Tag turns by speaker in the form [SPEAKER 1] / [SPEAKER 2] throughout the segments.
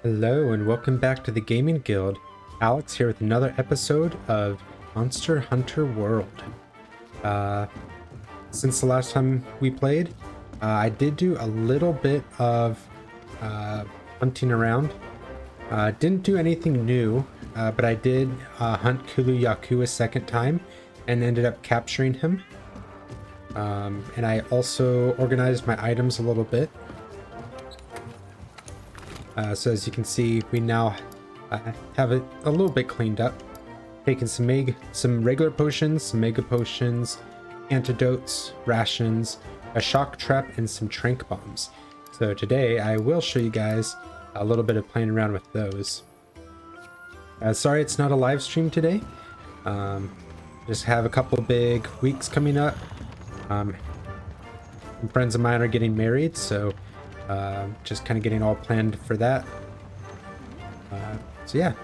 [SPEAKER 1] Hello and welcome back to the Gaming Guild. Alex here with another episode of Monster Hunter World. Since the last time we played, I did do a little bit of hunting around. Didn't do anything new, but I did hunt Kulu-Ya-Ku a second time and ended up capturing him. And I also organized my items a little bit. So as you can see, we now have it a little bit cleaned up. Taking some regular potions, some mega potions, antidotes, rations, a shock trap, and some trank bombs. So today I will show you guys a little bit of playing around with those. Sorry it's not a live stream today. Just have a couple big weeks coming up. Some friends of mine are getting married, so just kind of getting all planned for that. So yeah,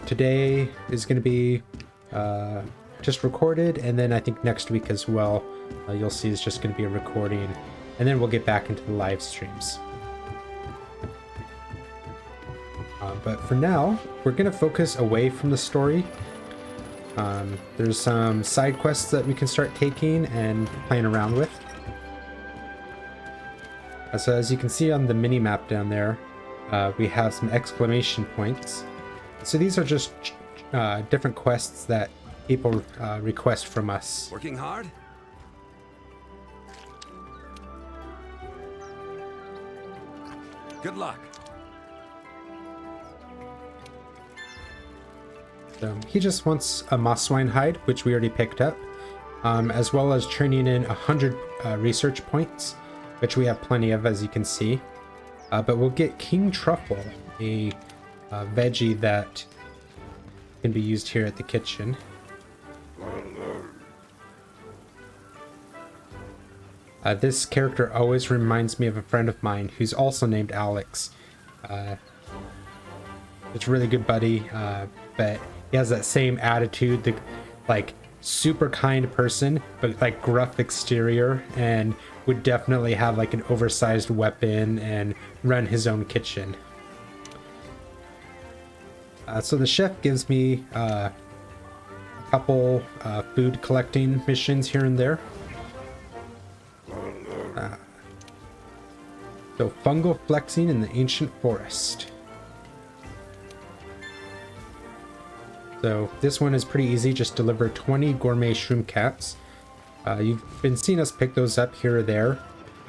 [SPEAKER 1] today is going to be just recorded, and then I think next week as well, you'll see it's just going to be a recording, and then we'll get back into the live streams. But for now, we're going to focus away from the story. There's some side quests that we can start taking and playing around with. So as you can see on the mini map down there, we have some exclamation points. So these are just different quests that people request from us.
[SPEAKER 2] Working hard? Good luck.
[SPEAKER 1] So he just wants a moss swine hide, which we already picked up, as well as turning in 100 research points, which we have plenty of, as you can see. But we'll get king truffle, a veggie that can be used here at the kitchen. This character always reminds me of a friend of mine who's also named Alex. It's a really good buddy, but he has that same attitude, the like super kind person, but like gruff exterior, and would definitely have like an oversized weapon and run his own kitchen. So the chef gives me a couple food collecting missions here and there. So fungal flexing in the ancient forest. So this one is pretty easy, just deliver 20 gourmet shroom caps. You've been seeing us pick those up here or there,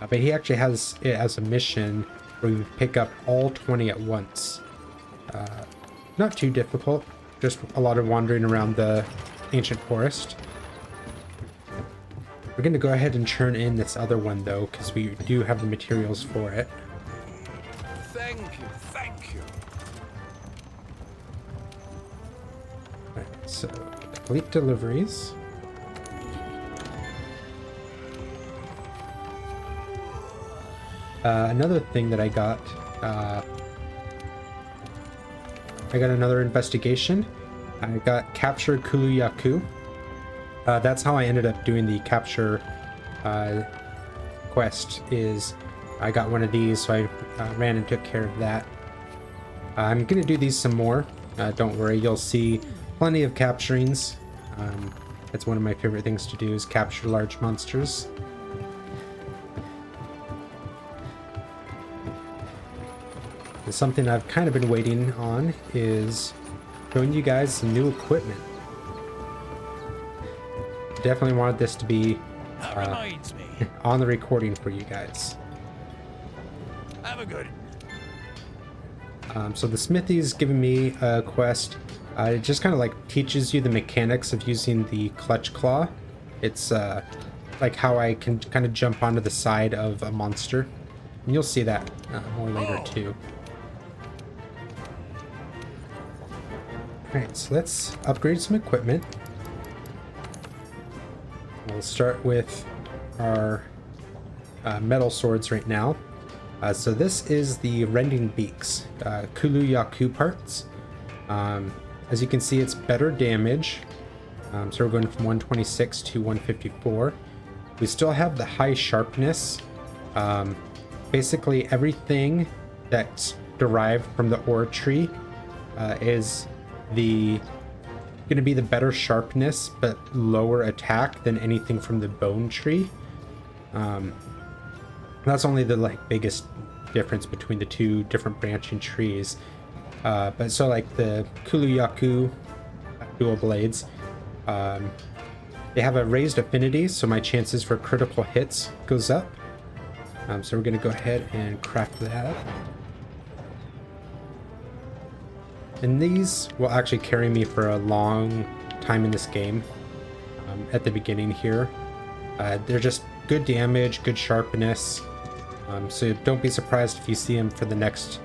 [SPEAKER 1] but he actually has it as a mission where you pick up all 20 at once. Not too difficult, just a lot of wandering around the ancient forest. We're going to go ahead and churn in this other one though, because we do have the materials for it.
[SPEAKER 2] Thank you, thank you.
[SPEAKER 1] Alright, so complete deliveries. Another thing that I got another investigation. I got capture Kulu-Ya-Ku. That's how I ended up doing the capture quest. Is I got one of these, so I ran and took care of that. I'm gonna do these some more. Don't worry, you'll see plenty of capturings. That's one of my favorite things to do, is capture large monsters. And something I've kind of been waiting on is showing you guys some new equipment. Definitely wanted this to be on the recording for you guys.
[SPEAKER 2] Have a good.
[SPEAKER 1] So the smithy's giving me a quest. It just kind of like teaches you the mechanics of using the clutch claw. It's like how I can kind of jump onto the side of a monster. And you'll see that more later too. Alright, so let's upgrade some equipment. We'll start with our metal swords right now. So this is the rending beaks, Kulu-Ya-Ku parts. As you can see, it's better damage. So we're going from 126 to 154. We still have the high sharpness. Basically everything that's derived from the ore tree is going to be the better sharpness but lower attack than anything from the bone tree. That's only the like biggest difference between the two different branching trees. But so like the Kuluyaku dual blades, they have a raised affinity, so my chances for critical hits goes up. So we're going to go ahead and craft that. And these will actually carry me for a long time in this game. At the beginning here, they're just good damage, good sharpness. So don't be surprised if you see them for the next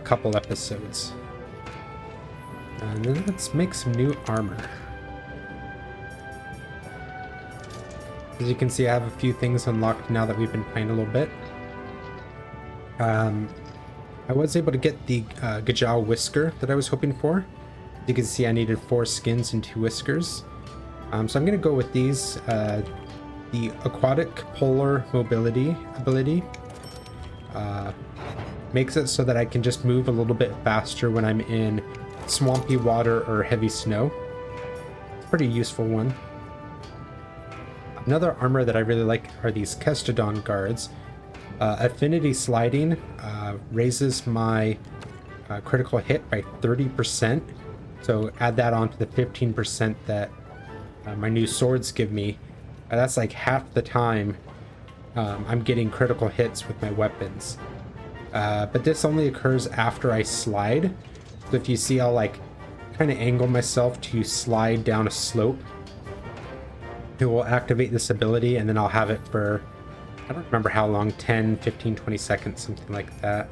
[SPEAKER 1] couple episodes. And then let's make some new armor. As you can see, I have a few things unlocked now that we've been playing a little bit. I was able to get the Gajal Whisker that I was hoping for. As you can see, I needed 4 skins and 2 whiskers. So I'm going to go with these. The Aquatic Polar Mobility ability makes it so that I can just move a little bit faster when I'm in swampy water or heavy snow. It's a pretty useful one. Another armor that I really like are these Kestodon guards. Affinity sliding raises my critical hit by 30%. So add that on to the 15% that my new swords give me. That's like half the time I'm getting critical hits with my weapons. But this only occurs after I slide. So if you see, I'll like kind of angle myself to slide down a slope. It will activate this ability, and then I'll have it for, I don't remember how long, 10, 15, 20 seconds, something like that.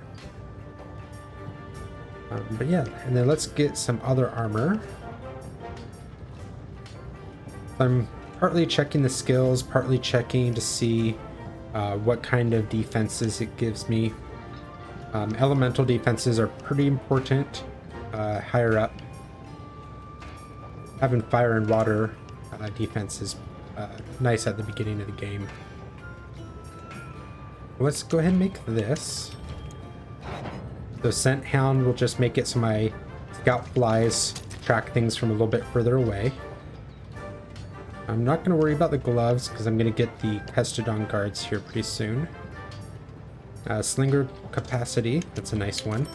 [SPEAKER 1] But yeah, and then let's get some other armor. I'm partly checking the skills, partly checking to see what kind of defenses it gives me. Elemental defenses are pretty important higher up. Having fire and water defense is nice at the beginning of the game. Let's go ahead and make this. The Scent Hound will just make it so my scout flies track things from a little bit further away. I'm not going to worry about the gloves because I'm going to get the Kestodon guards here pretty soon. Slinger capacity, that's a nice one.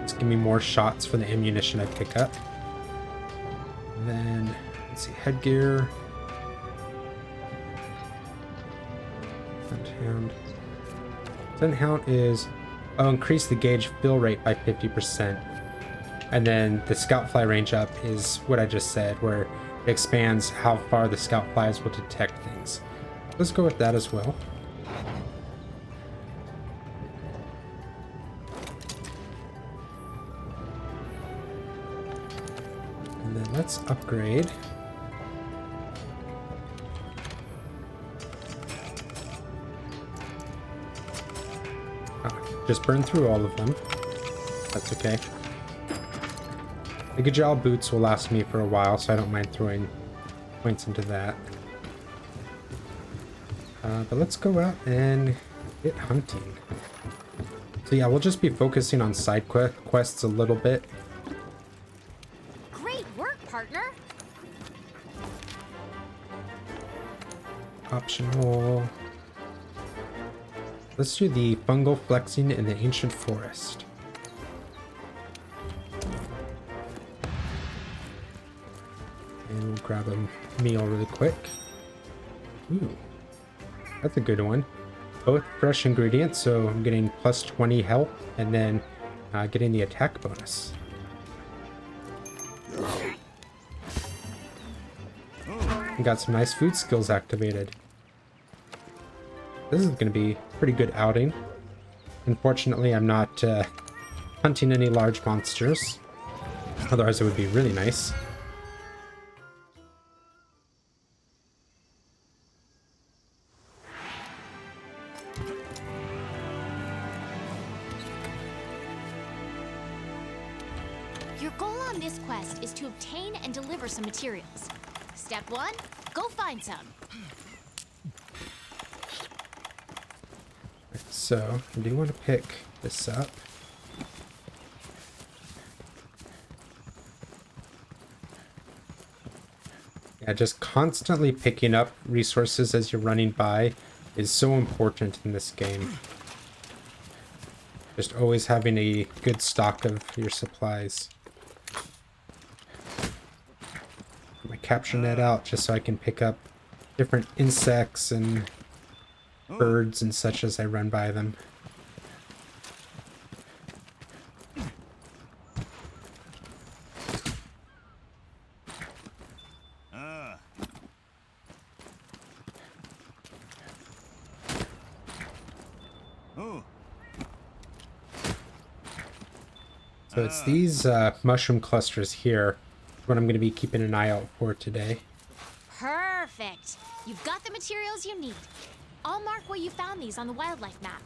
[SPEAKER 1] Just give me more shots for the ammunition I pick up. And then, let's see, headgear. Scent Hound is, increase the gauge fill rate by 50%. And then the scout fly range up is what I just said, where it expands how far the scout flies will detect things. Let's go with that as well. And then let's upgrade. Just burn through all of them. That's okay. The Gajal boots will last me for a while, so I don't mind throwing points into that. But let's go out and get hunting. So yeah, we'll just be focusing on side quests a little bit.
[SPEAKER 3] Great work, partner.
[SPEAKER 1] Optional. Let's do the fungal flexing in the ancient forest. And we'll grab a meal really quick. Ooh, that's a good one. Both fresh ingredients, so I'm getting plus 20 health and then getting the attack bonus. And got some nice food skills activated. This is going to be a pretty good outing. Unfortunately, I'm not hunting any large monsters. Otherwise, it would be really nice.
[SPEAKER 3] Your goal on this quest is to obtain and deliver some materials. Step 1, go find some.
[SPEAKER 1] So I do want to pick this up. Yeah, just constantly picking up resources as you're running by is so important in this game. Just always having a good stock of your supplies. Get my capture net out just so I can pick up different insects and birds and such as I run by them. So it's these mushroom clusters here, what I'm going to be keeping an eye out for today.
[SPEAKER 3] Perfect. You've got the materials you need. I'll mark where you found these on the wildlife map.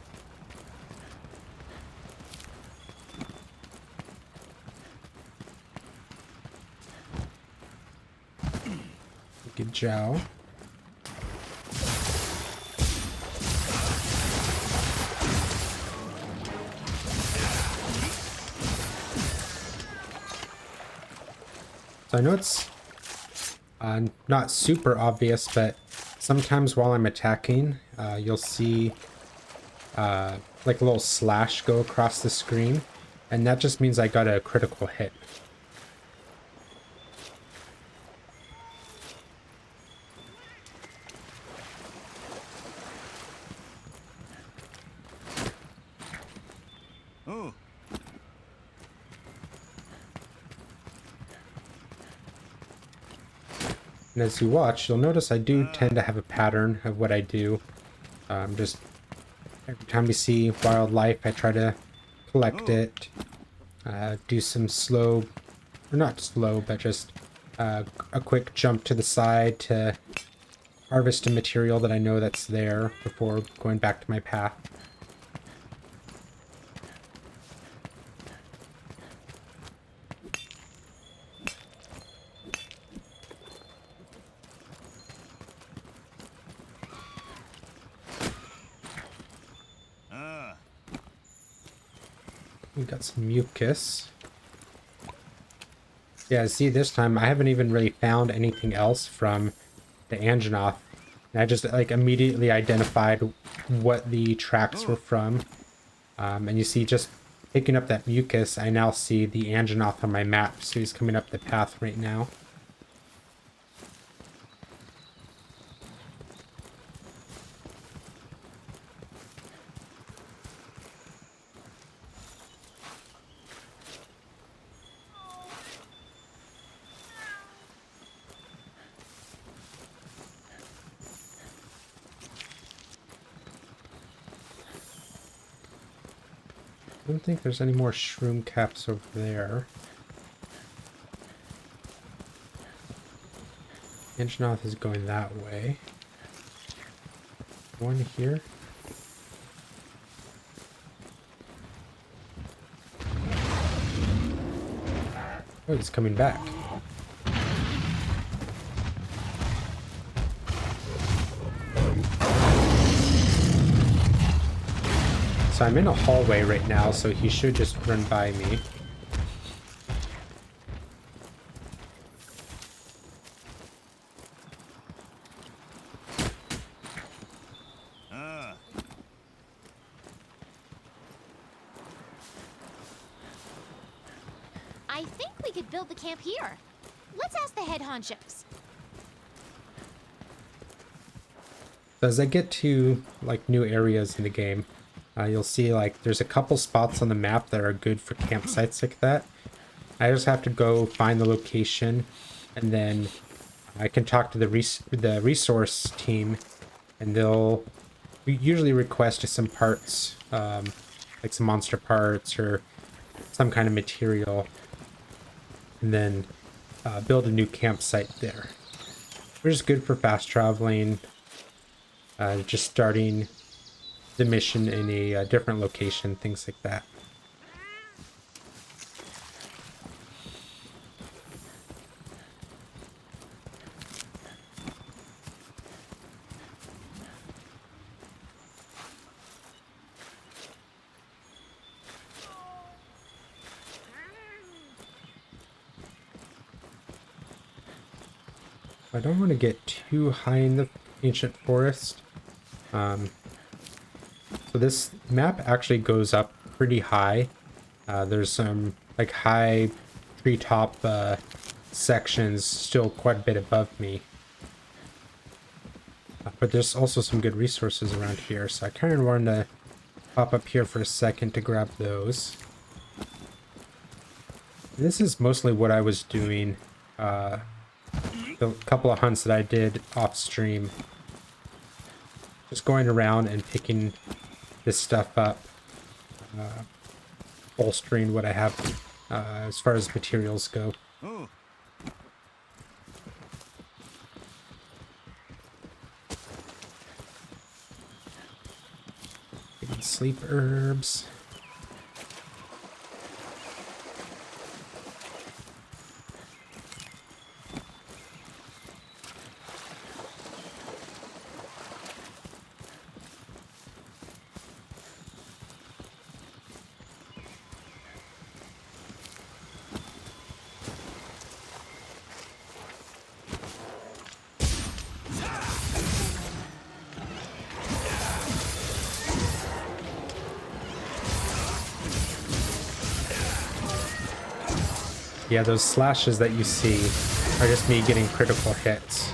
[SPEAKER 1] Good job. So I know it's not super obvious, but sometimes while I'm attacking, you'll see like a little slash go across the screen, and that just means I got a critical hit. And as you watch, you'll notice I do tend to have a pattern of what I do. Just every time we see wildlife, I try to collect it, do some slow, or not slow, but just a quick jump to the side to harvest a material that I know that's there before going back to my path. We got some mucus. Yeah, see, this time I haven't even really found anything else from the Anjanath. And I just like immediately identified what the tracks were from. And you see, just picking up that mucus, I now see the Anjanath on my map. So he's coming up the path right now. I don't think there's any more shroom caps over there. Anjanath is going that way. One here. Oh, he's coming back. So I'm in a hallway right now, so he should just run by me.
[SPEAKER 3] I think we could build the camp here. Let's ask the head honchos.
[SPEAKER 1] So as I get to like new areas in the game, you'll see like there's a couple spots on the map that are good for campsites like that. I just have to go find the location, and then I can talk to the resource team, and they'll usually request some parts, like some monster parts or some kind of material, and then build a new campsite there. Which is good for fast traveling, just starting the mission in a different location, things like that. I don't want to get too high in the ancient forest. So this map actually goes up pretty high. There's some like high treetop sections still quite a bit above me. But there's also some good resources around here, so I kind of wanted to pop up here for a second to grab those. This is mostly what I was doing the couple of hunts that I did off stream. Just going around and picking this stuff up, bolstering what I have as far as materials go.
[SPEAKER 2] Oh.
[SPEAKER 1] Getting sleep herbs. Yeah, those slashes that you see are just me getting critical hits.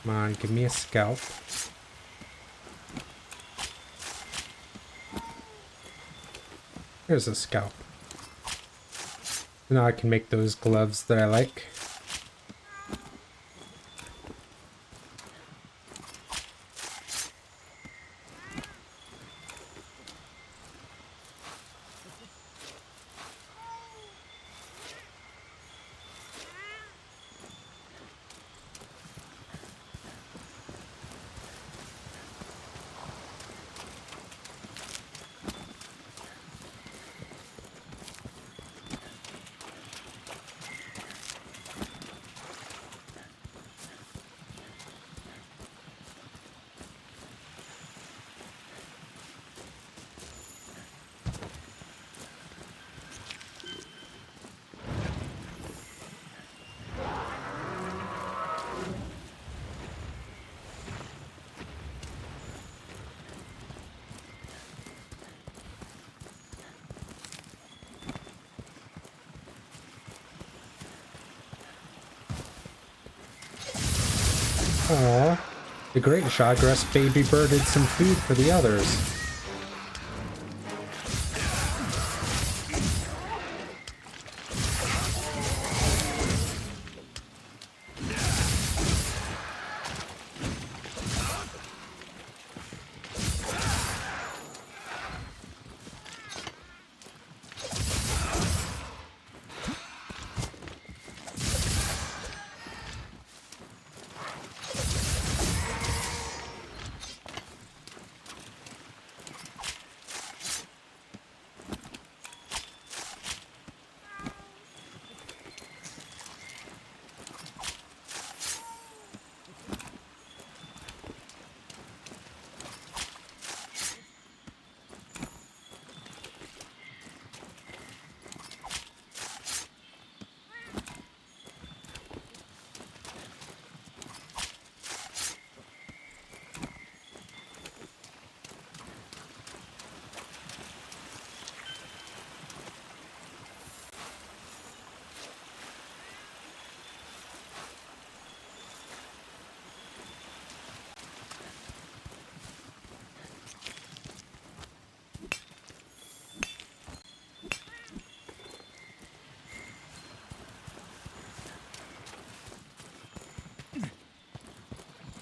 [SPEAKER 1] Come on, give me a scalp. Here's a scalp. Now I can make those gloves that I like. Aww, the great Shadgrass baby birded some food for the others.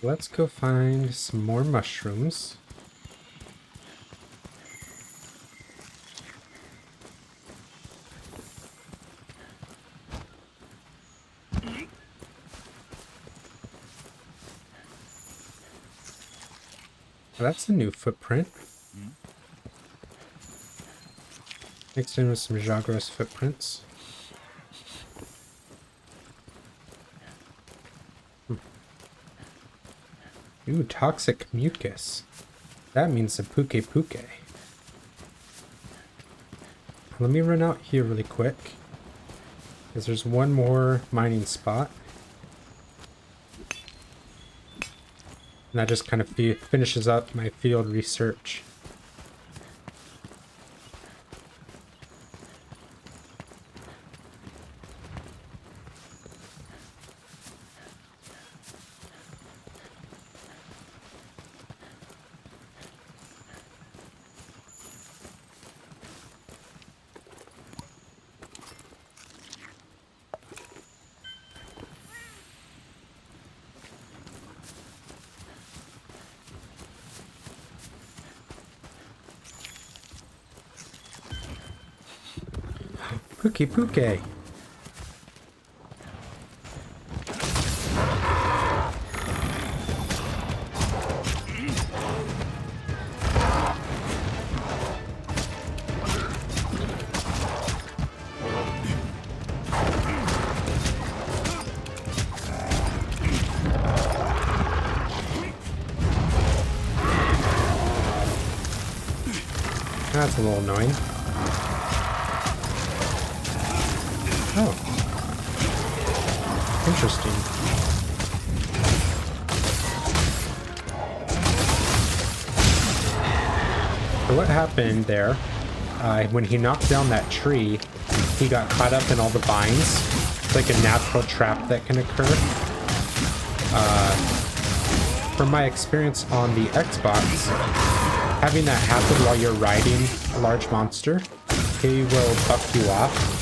[SPEAKER 1] Let's go find some more mushrooms. Well, that's a new footprint. Mixed in with some Magdoros footprints. Ooh, toxic mucus. That means a Pukei-Pukei. Let me run out here really quick, because there's one more mining spot. And that just kind of finishes up my field research. Pukei-Pukei. That's a little annoying. Oh. Interesting. So what happened there, when he knocked down that tree, he got caught up in all the vines. It's like a natural trap that can occur. From my experience on the Xbox, having that happen while you're riding a large monster, he will buck you off.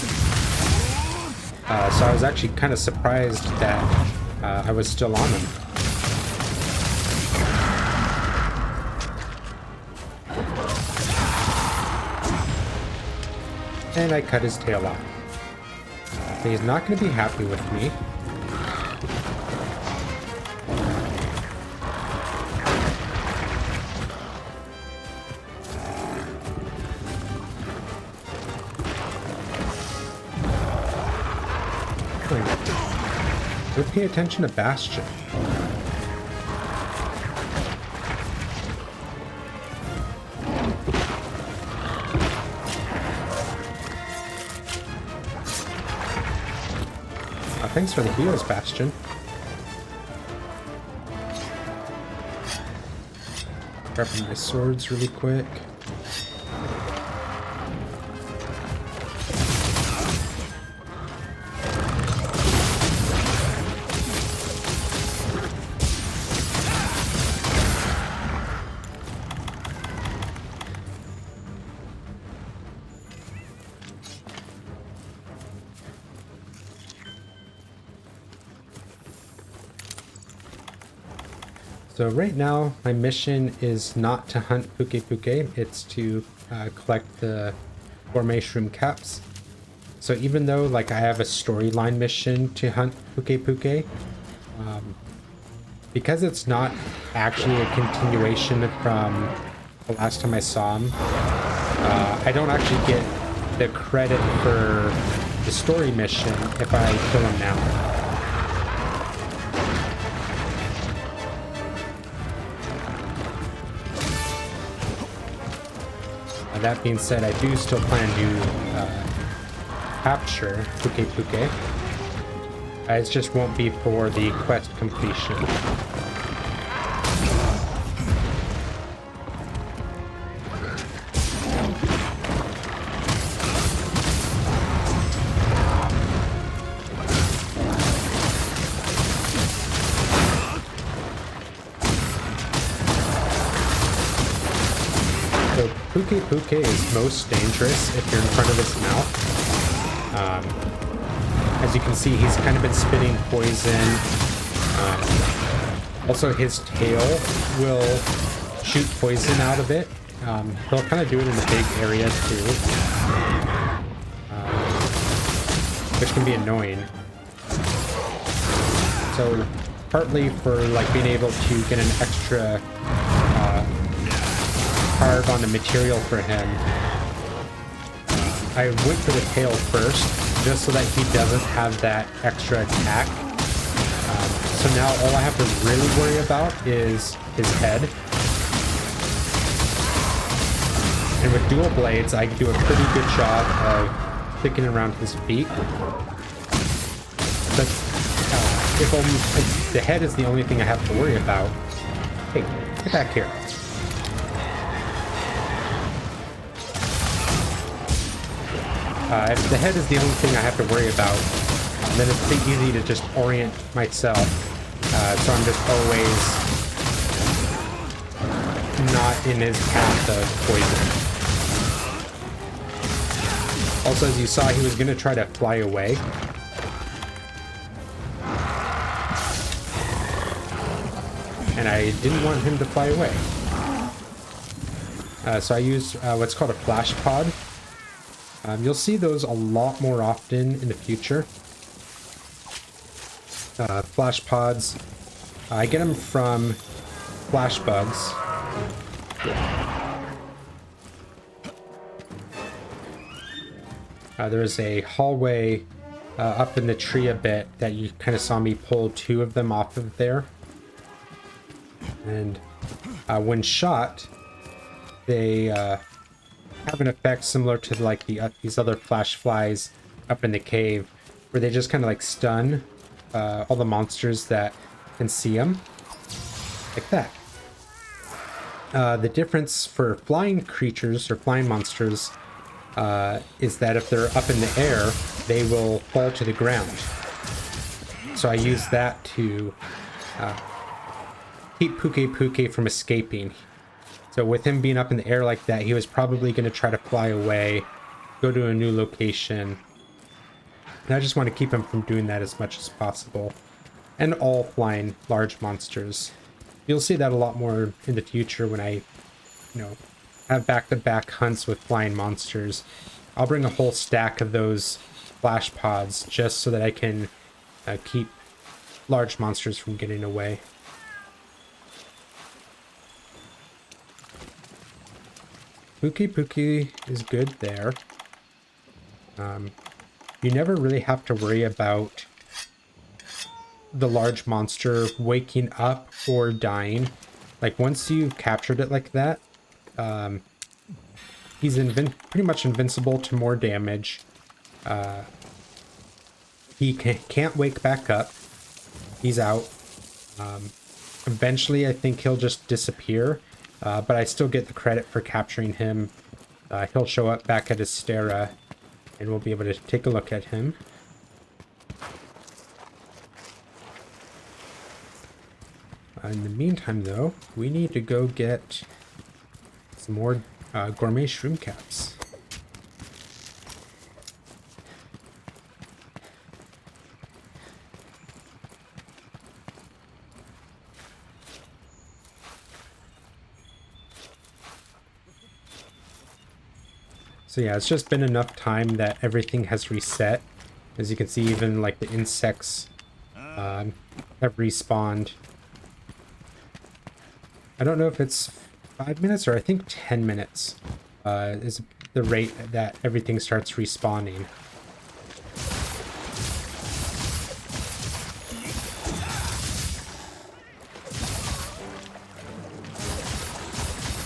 [SPEAKER 1] So I was actually kind of surprised that I was still on him. And I cut his tail off. He's not going to be happy with me. Would pay attention to Bastion. Thanks for the heals, Bastion. Grabbing my swords really quick. So right now, my mission is not to hunt Pukei-Pukei, it's to collect the gourmet shroom caps. So even though like I have a storyline mission to hunt Pukei-Pukei, because it's not actually a continuation from the last time I saw him, I don't actually get the credit for the story mission if I kill him now. That being said, I do still plan to capture Pukei-Pukei. It just won't be for the quest completion. Pukei-Pukei is most dangerous if you're in front of his mouth. As you can see, he's kind of been spitting poison. Also, his tail will shoot poison out of it. He'll kind of do it in the big area too, which can be annoying. So, partly for like being able to get an extra card on the material for him, I went for the tail first, just so that he doesn't have that extra attack. So now all I have to really worry about is his head. And with dual blades, I do a pretty good job of sticking around his feet. But if the head is the only thing I have to worry about, hey, get back here. If the head is the only thing I have to worry about, then it's pretty easy to just orient myself. So I'm just always not in his path of poison. Also, as you saw, he was going to try to fly away. And I didn't want him to fly away. So I used what's called a flash pod. You'll see those a lot more often in the future. Flash pods, I get them from flash bugs. There's a hallway up in the tree a bit that you kind of saw me pull 2 of them off of there. And when shot, they have an effect similar to like these other flash flies up in the cave, where they just kind of like stun all the monsters that can see them, like that. The difference for flying creatures or flying monsters is that if they're up in the air, they will fall to the ground. So I use that to keep Pukei-Pukei from escaping. So with him being up in the air like that, he was probably going to try to fly away, go to a new location. And I just want to keep him from doing that as much as possible. And all flying large monsters. You'll see that a lot more in the future when I, have back-to-back hunts with flying monsters. I'll bring a whole stack of those flash pods just so that I can keep large monsters from getting away. Pukei-Pukei is good there. You never really have to worry about the large monster waking up or dying. Like, once you've captured it like that, he's pretty much invincible to more damage. He can't wake back up. He's out. Eventually, I think he'll just disappear. But I still get the credit for capturing him. He'll show up back at Astera, and we'll be able to take a look at him. In the meantime, though, we need to go get some more gourmet shroom caps. So yeah, it's just been enough time that everything has reset. As you can see, even like the insects have respawned. I don't know if it's 5 minutes or I think 10 minutes is the rate that everything starts respawning.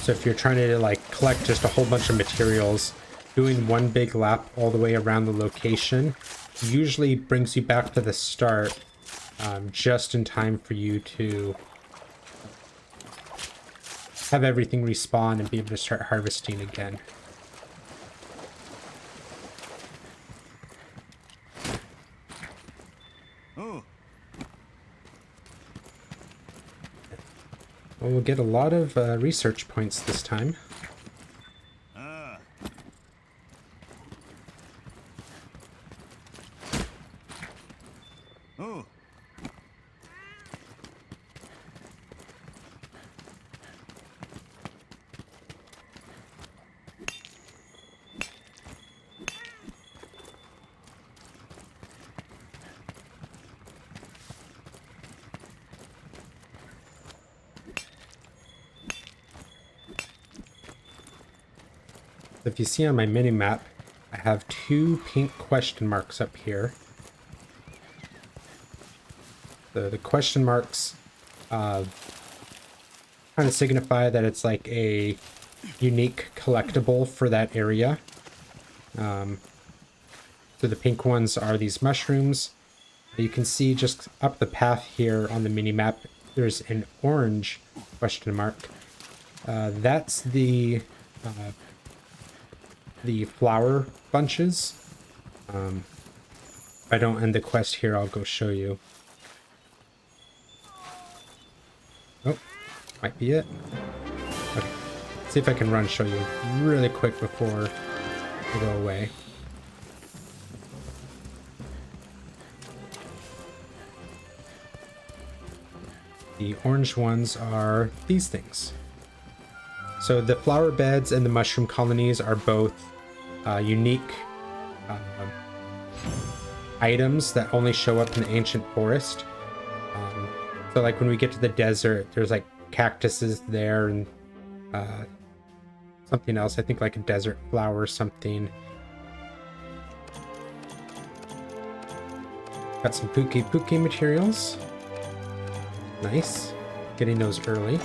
[SPEAKER 1] So if you're trying to like collect just a whole bunch of materials, doing one big lap all the way around the location usually brings you back to the start just in time for you to have everything respawn and be able to start harvesting again.
[SPEAKER 2] Oh.
[SPEAKER 1] Well, we'll get a lot of research points this time.
[SPEAKER 2] Oh.
[SPEAKER 1] If you see on my mini map, I I have 2 pink question marks up here. The question marks kind of signify that it's like a unique collectible for that area. So the pink ones are these mushrooms. You can see just up the path here on the mini map, there's an orange question mark. That's the flower bunches. If I don't end the quest here, I'll go show you. Oh, might be it. Okay, see if I can show you really quick before I go away. The orange ones are these things. So the flower beds and the mushroom colonies are both unique items that only show up in the ancient forest. So like when we get to the desert, there's like cactuses there and something else. I think like a desert flower or something. Got some Pukei-Pukei materials. Nice. Getting those early.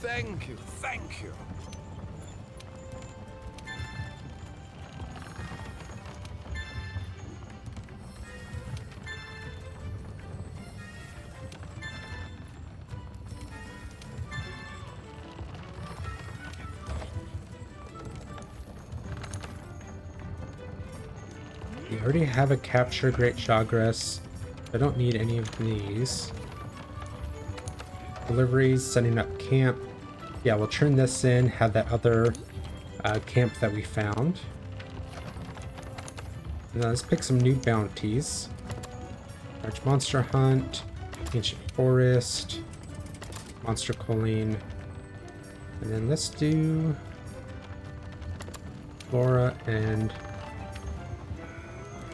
[SPEAKER 2] Thank you, thank you.
[SPEAKER 1] We already have a capture Great Chagres. I don't need any of these. Deliveries, setting up camp. Yeah, we'll turn this in, have that other camp that we found. Now let's pick some new bounties. Large monster hunt, ancient forest, monster culling, and then let's do flora, and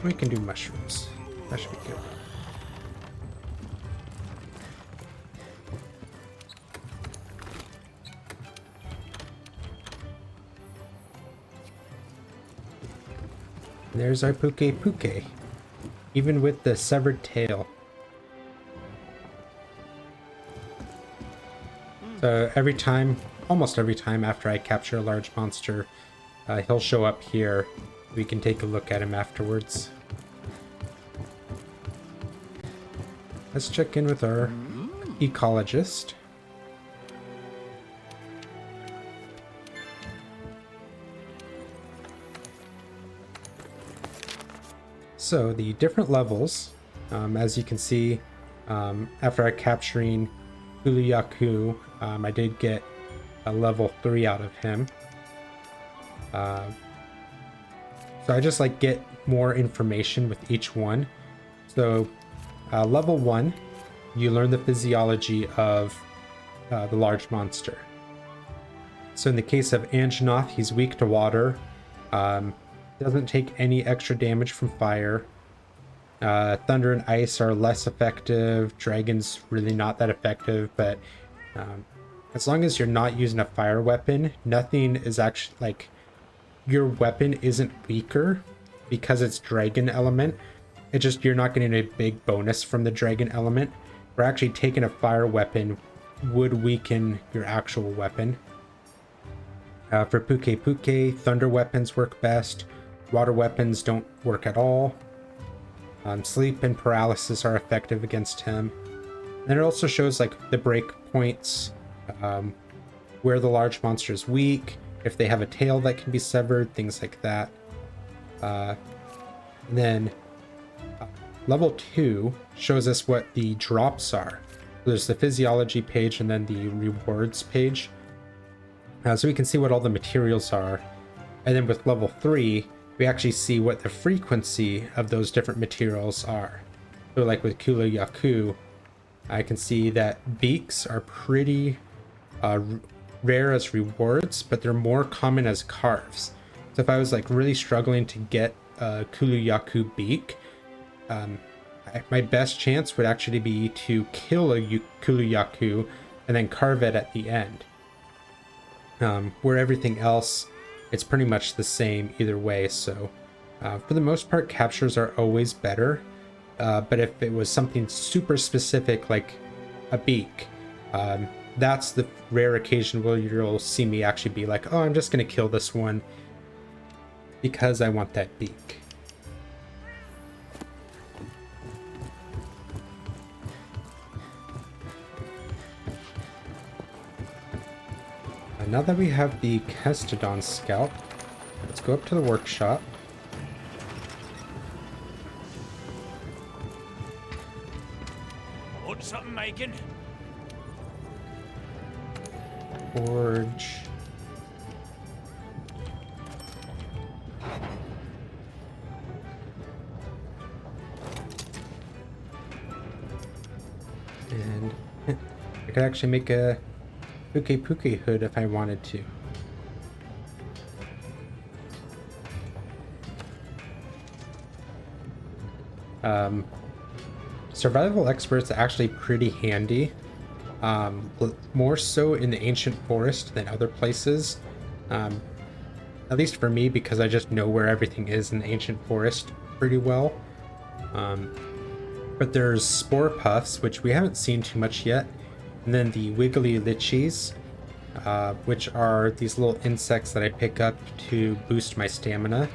[SPEAKER 1] we can do mushrooms. That should be good. There's our Pukei-Pukei, even with the severed tail. So every time, almost every time after I capture a large monster, he'll show up here. We can take a look at him afterwards. Let's check in with our ecologist. So the different levels, as you can see, after capturing Uluyaku, I did get a level 3 out of him. So I just like get more information with each one. So level 1, you learn the physiology of the large monster. So in the case of Anjanath, he's weak to water. Doesn't take any extra damage from fire. Thunder and ice are less effective. Dragon's really not that effective, but as long as you're not using a fire weapon, nothing is actually like your weapon isn't weaker because it's dragon element. It's just you're not getting a big bonus from the dragon element. We're actually taking a fire weapon would weaken your actual weapon. For Pukei-Pukei, thunder weapons work best. Water weapons don't work at all. Sleep and paralysis are effective against him. And it also shows like the break points, where the large monster is weak, if they have a tail that can be severed, things like that. And then level 2 shows us what the drops are. There's the physiology page and then the rewards page. So we can see what all the materials are. And then with level 3, we actually see what the frequency of those different materials are. So like with Uluyaku, I can see that beaks are pretty rare as rewards, but they're more common as carves. So if I was like really struggling to get a Kuluyaku beak, my best chance would actually be to kill a Kuluyaku and then carve it at the end. Where everything else, it's pretty much the same either way. So for the most part, captures are always better. But if it was something super specific like a beak, that's the rare occasion where you'll see me actually be like, oh, I'm just going to kill this one because I want that beak. Now that we have the Kestodon scalp, let's go up to the workshop.
[SPEAKER 4] Want something making?
[SPEAKER 1] Forge. And I could actually make a Pukei-Pukei hood if I wanted to. Survival expert's actually pretty handy. More so in the ancient forest than other places. At least for me, because I just know where everything is in the ancient forest pretty well. But there's spore puffs, which we haven't seen too much yet. And then the wiggly lichis, which are these little insects that I pick up to boost my stamina.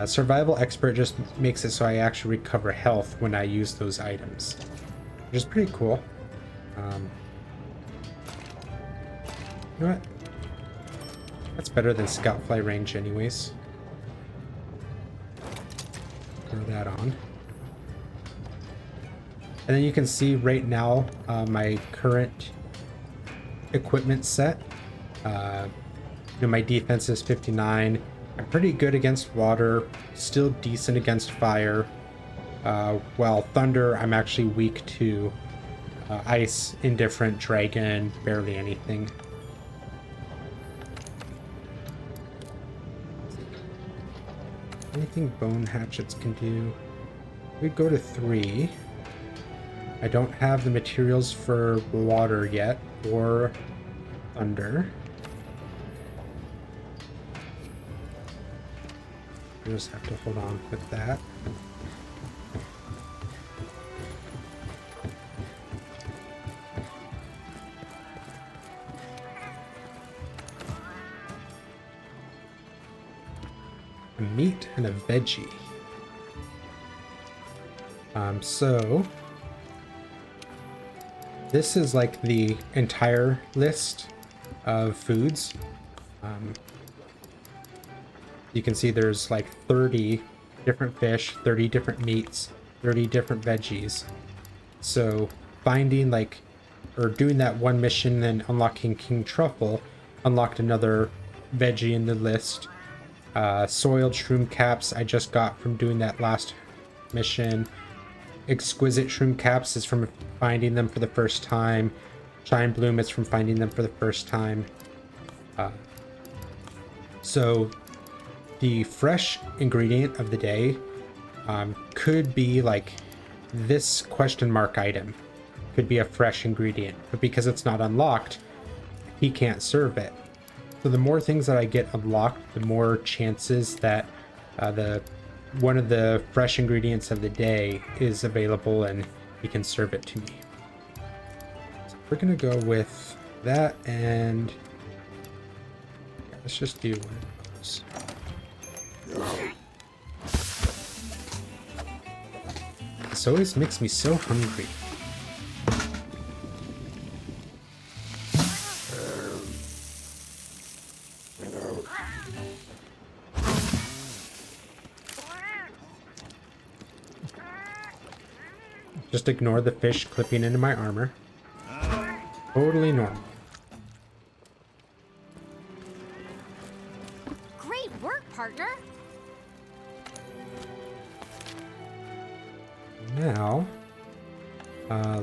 [SPEAKER 1] Survival expert just makes it so I actually recover health when I use those items, which is pretty cool. You know what? That's better than Scoutfly range anyways. Throw that on. And then you can see right now my current equipment set. My defense is 59. I'm pretty good against water, still decent against fire. While thunder, I'm actually weak to ice, indifferent, dragon, barely anything. Anything bone hatchets can do. We go to 3. I don't have the materials for water yet, or thunder. I just have to hold on with that. A meat and a veggie. So this is like the entire list of foods. You can see there's like 30 different fish, 30 different meats, 30 different veggies. So finding or doing that one mission and unlocking King Truffle unlocked another veggie in the list. Soiled shroom caps I just got from doing that last mission. Exquisite shroom caps is from finding them for the first time. Shine bloom is from finding them for the first time. So the fresh ingredient of the day could be like this question mark item. Could be a fresh ingredient, but because it's not unlocked, he can't serve it. So the more things that I get unlocked, the more chances that one of the fresh ingredients of the day is available and he can serve it to me. So we're gonna go with that, and let's just do one of those. This always makes me so hungry. Just ignore the fish clipping into my armor. Totally normal.
[SPEAKER 3] Great work, partner.
[SPEAKER 1] Now,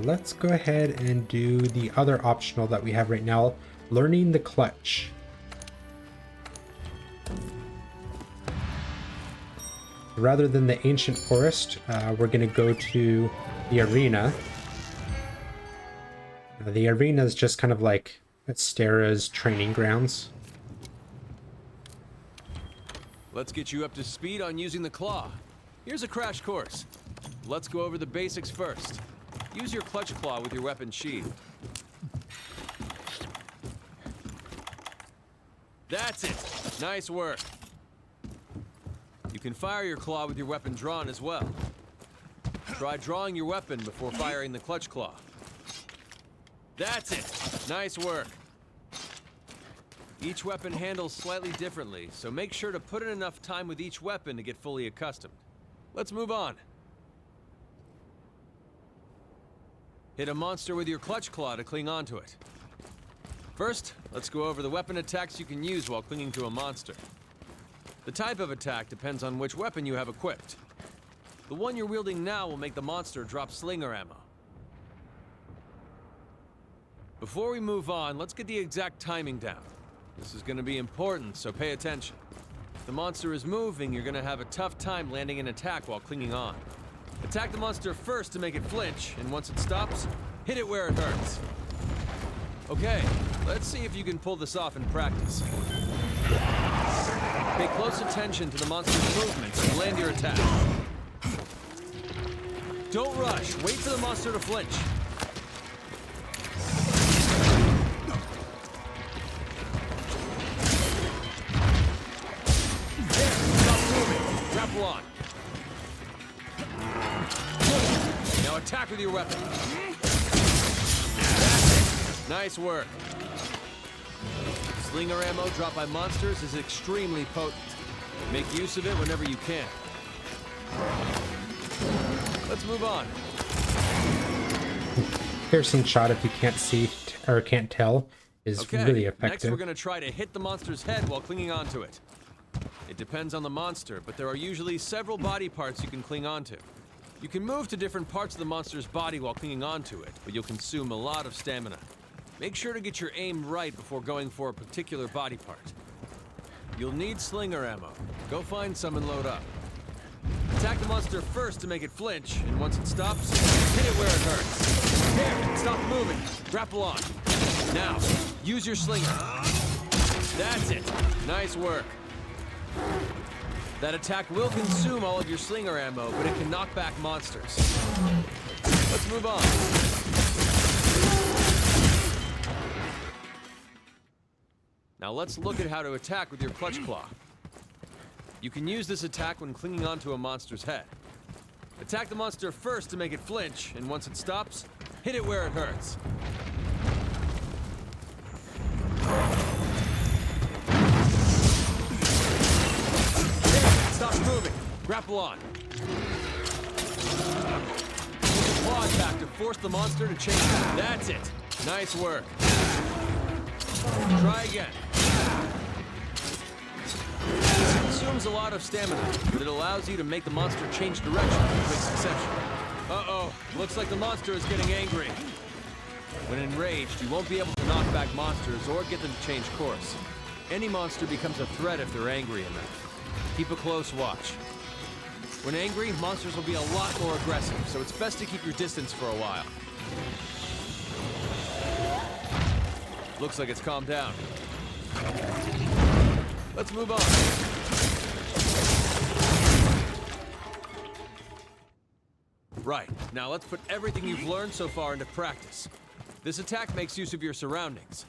[SPEAKER 1] let's go ahead and do the other optional that we have right now, Learning the clutch. Rather than the ancient forest, we're going to go to the arena. The arena is just kind of like Astera's training grounds.
[SPEAKER 2] Let's get you up to speed on using the claw. Here's a crash course. Let's go over the basics first. Use your clutch claw with your weapon sheathed. That's it. Nice work. You can fire your claw with your weapon drawn as well. Try drawing your weapon before firing the clutch claw. That's it. Nice work. Each weapon handles slightly differently, so make sure to put in enough time with each weapon to get fully accustomed. Let's move on. Hit a monster with your clutch claw to cling onto it. First, let's go over the weapon attacks you can use while clinging to a monster. The type of attack depends on which weapon you have equipped. The one you're wielding now will make the monster drop slinger ammo. Before we move on, let's get the exact timing down. This is going to be important, so pay attention. If the monster is moving, you're going to have a tough time landing an attack while clinging on. Attack the monster first to make it flinch, and once it stops, hit it where it hurts. Okay, let's see if you can pull this off in practice. Pay close attention to the monster's movements and land your attack. Don't rush. Wait for the monster to flinch. There, stop moving. Grapple on. Now attack with your weapon. Nice work. Slinger ammo dropped by monsters is extremely potent. Make use of it whenever you can. Let's move on.
[SPEAKER 1] Piercing shot, if you can't see or can't tell, is really effective.
[SPEAKER 2] Next we're going to try to hit the monster's head while clinging onto it. It depends on the monster, but there are usually several body parts you can cling onto. You can move to different parts of the monster's body while clinging onto it, but you'll consume a lot of stamina. Make sure to get your aim right before going for a particular body part. You'll need slinger ammo. Go find some and load up. Attack the monster first to make it flinch, and once it stops, hit it where it hurts. There, stop moving. Grapple on. Now, use your slinger. That's it. Nice work. That attack will consume all of your slinger ammo, but it can knock back monsters. Let's move on. Now let's look at how to attack with your clutch claw. You can use this attack when clinging onto a monster's head. Attack the monster first to make it flinch, and once it stops, hit it where it hurts. There, stop moving. Grapple on. Use your claw attack to force the monster to change. That's it. Nice work. Try again. This consumes a lot of stamina, but it allows you to make the monster change direction in quick succession. Uh-oh, looks like the monster is getting angry. When enraged, you won't be able to knock back monsters or get them to change course. Any monster becomes a threat if they're angry enough. Keep a close watch. When angry, monsters will be a lot more aggressive, so it's best to keep your distance for a while. Looks like it's calmed down. Let's move on. Right, now let's put everything you've learned so far into practice. This attack makes use of your surroundings.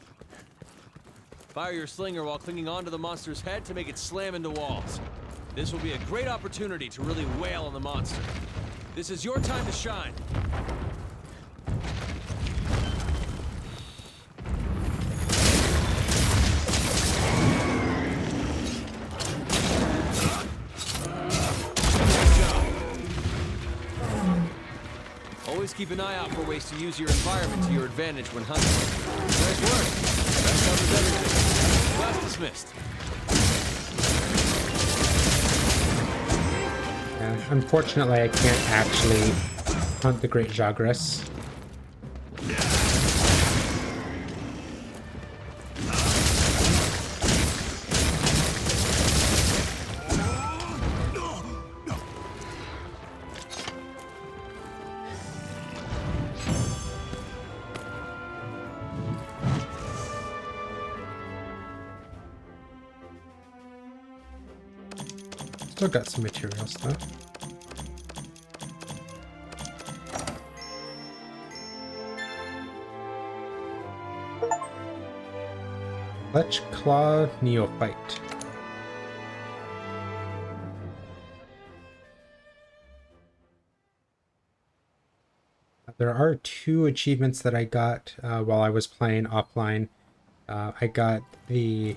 [SPEAKER 2] Fire your slinger while clinging onto the monster's head to make it slam into walls. This will be a great opportunity to really wail on the monster. This is your time to shine. Always keep an eye out for ways to use your environment to your advantage when hunting. Nice work. That covers everything. Class dismissed.
[SPEAKER 1] Unfortunately, I can't actually hunt the Great Jagras. Still got some materials though. Lech Claw Neophyte. There are 2 achievements that I got while I was playing offline. I got the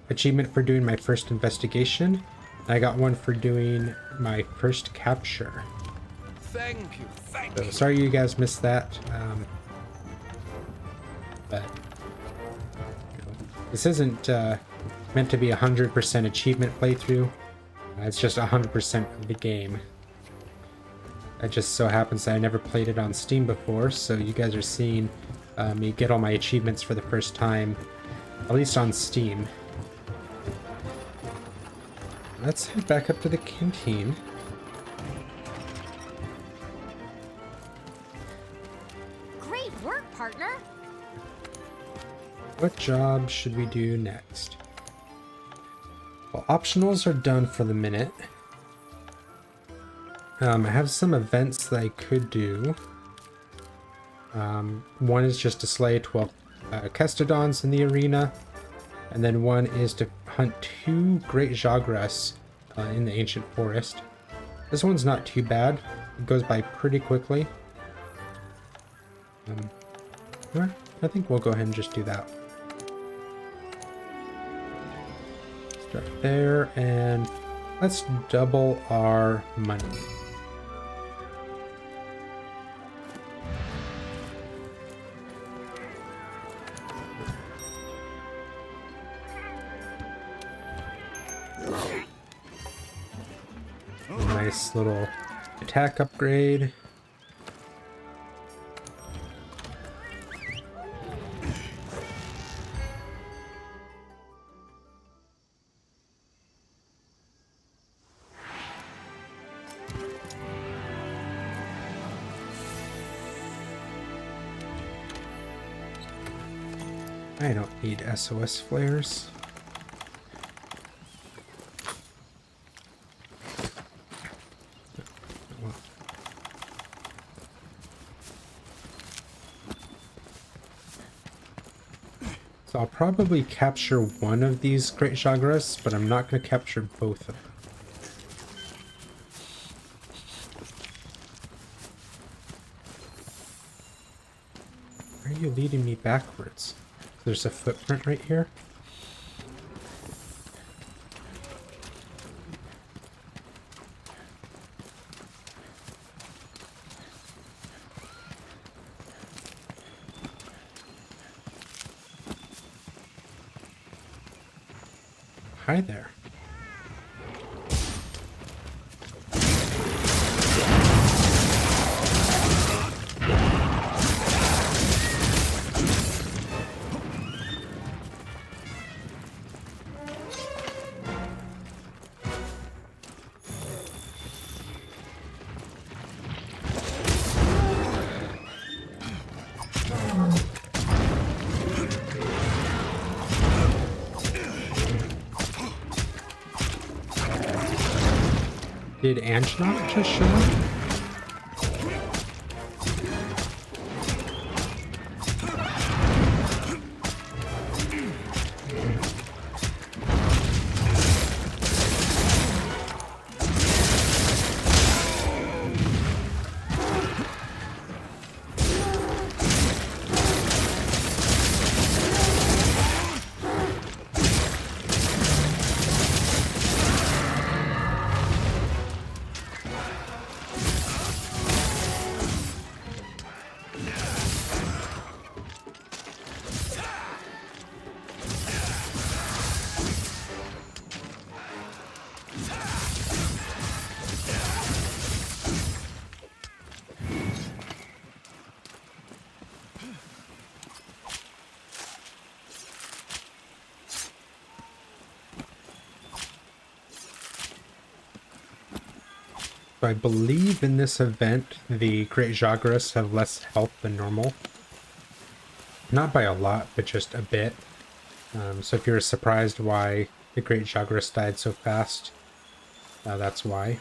[SPEAKER 1] achievement for doing my first investigation. I got one for doing my first capture.
[SPEAKER 2] Thank you, thank
[SPEAKER 1] So
[SPEAKER 2] you.
[SPEAKER 1] sorry you guys missed that. But this isn't meant to be 100% achievement playthrough. It's just 100% of the game. It just so happens that I never played it on Steam before, so you guys are seeing me get all my achievements for the first time, at least on Steam. Let's head back up to the canteen.
[SPEAKER 3] Great work, partner.
[SPEAKER 1] What job should we do next? Well, optionals are done for the minute. I have some events that I could do. One is just to slay 12 Kestodons in the arena, and then one is to hunt 2 Great Jagras in the Ancient Forest. This one's not too bad. It goes by pretty quickly. I think we'll go ahead and just do that. Start there, and let's double our money. Nice little attack upgrade. I don't need SOS flares. So I'll probably capture one of these Great Jagras, but I'm not going to capture both of them. Why are you leading me backwards? There's a footprint right here. Hi there. Did Anjanov just show up? I believe in this event, the Great Jagras have less health than normal. Not by a lot, but just a bit. So if you're surprised why the Great Jagras died so fast. That's why.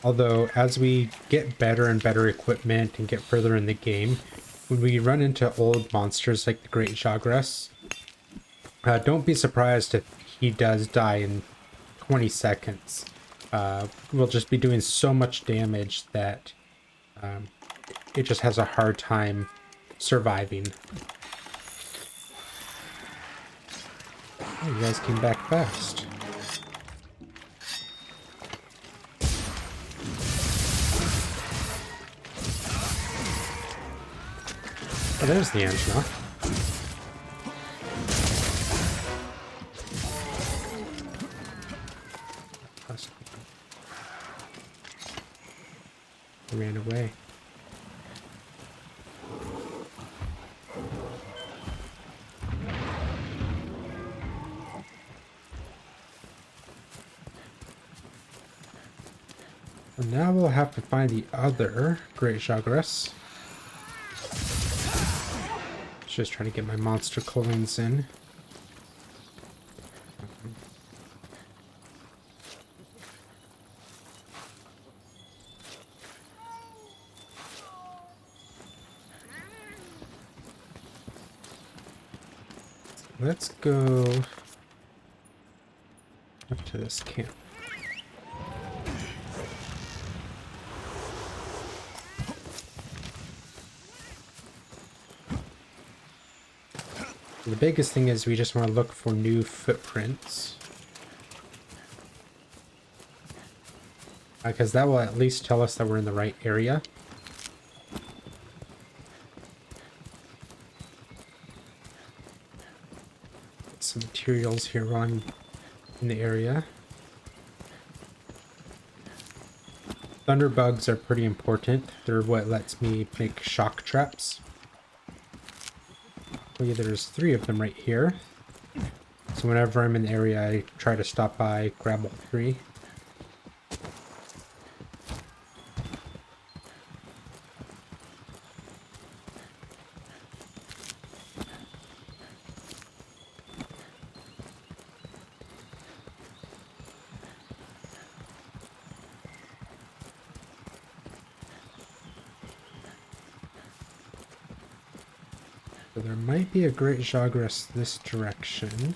[SPEAKER 1] Although, as we get better and better equipment and get further in the game, when we run into old monsters like the Great Jagras, don't be surprised if he does die in 20 seconds. We'll just be doing so much damage that it just has a hard time surviving. Oh, you guys came back fast. Oh, there's the Angela. He ran away. So now we'll have to find the other Great Jagras. Just trying to get my monster coins in. Let's go up to this camp. The biggest thing is we just want to look for new footprints. Because that will at least tell us that we're in the right area. Get some materials here while I'm in the area. Thunderbugs are pretty important. They're what lets me make shock traps. There's 3 of them right here. So whenever I'm in the area, I try to stop by, grab all 3. So there might be a Great Jagras this direction.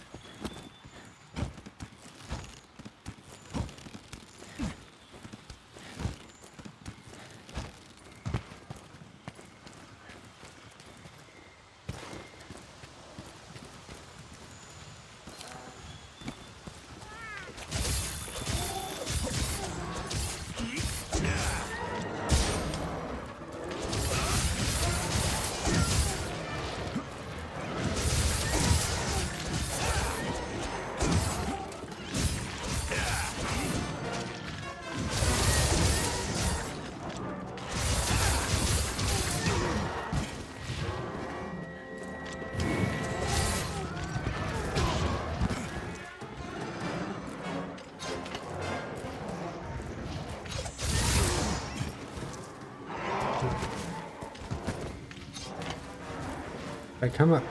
[SPEAKER 1] If I come up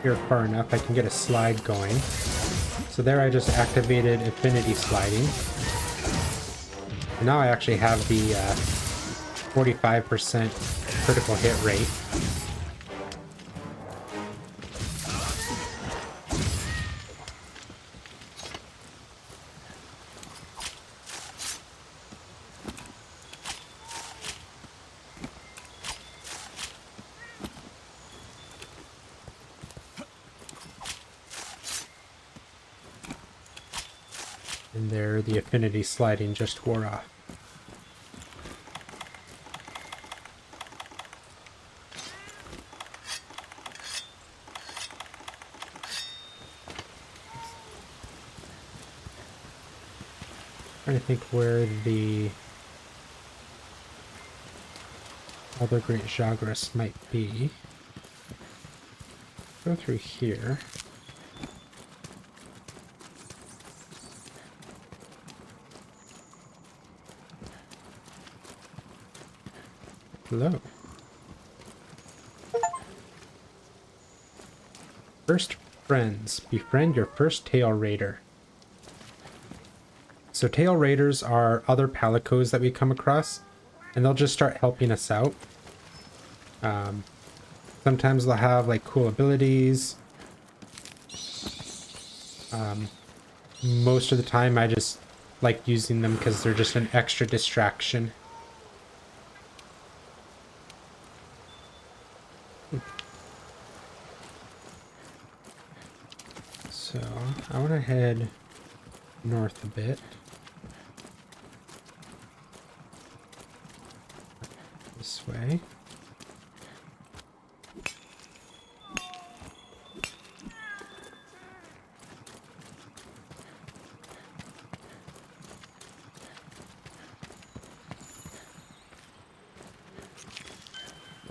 [SPEAKER 1] here far enough, I can get a slide going. So there I just activated Affinity Sliding. And now I actually have the 45% critical hit rate. And there, the Affinity Sliding just wore off. Trying to think where the other Great Jagras might be. Go through here. Hello. First friends. Befriend your first tail raider. So tail raiders are other palicos that we come across, and they'll just start helping us out. Sometimes they'll have like cool abilities. Most of the time I just like using them because they're just an extra distraction. So I want to head north a bit. This way.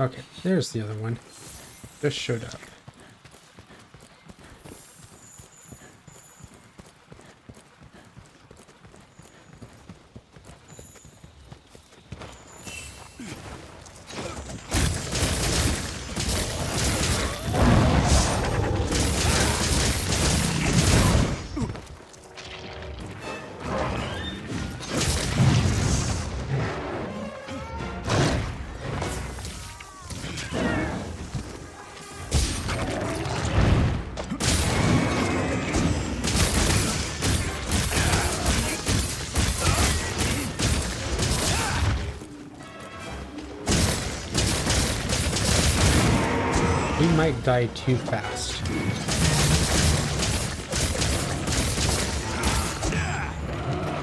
[SPEAKER 1] Okay, there's the other one. Just showed up. We might die too fast.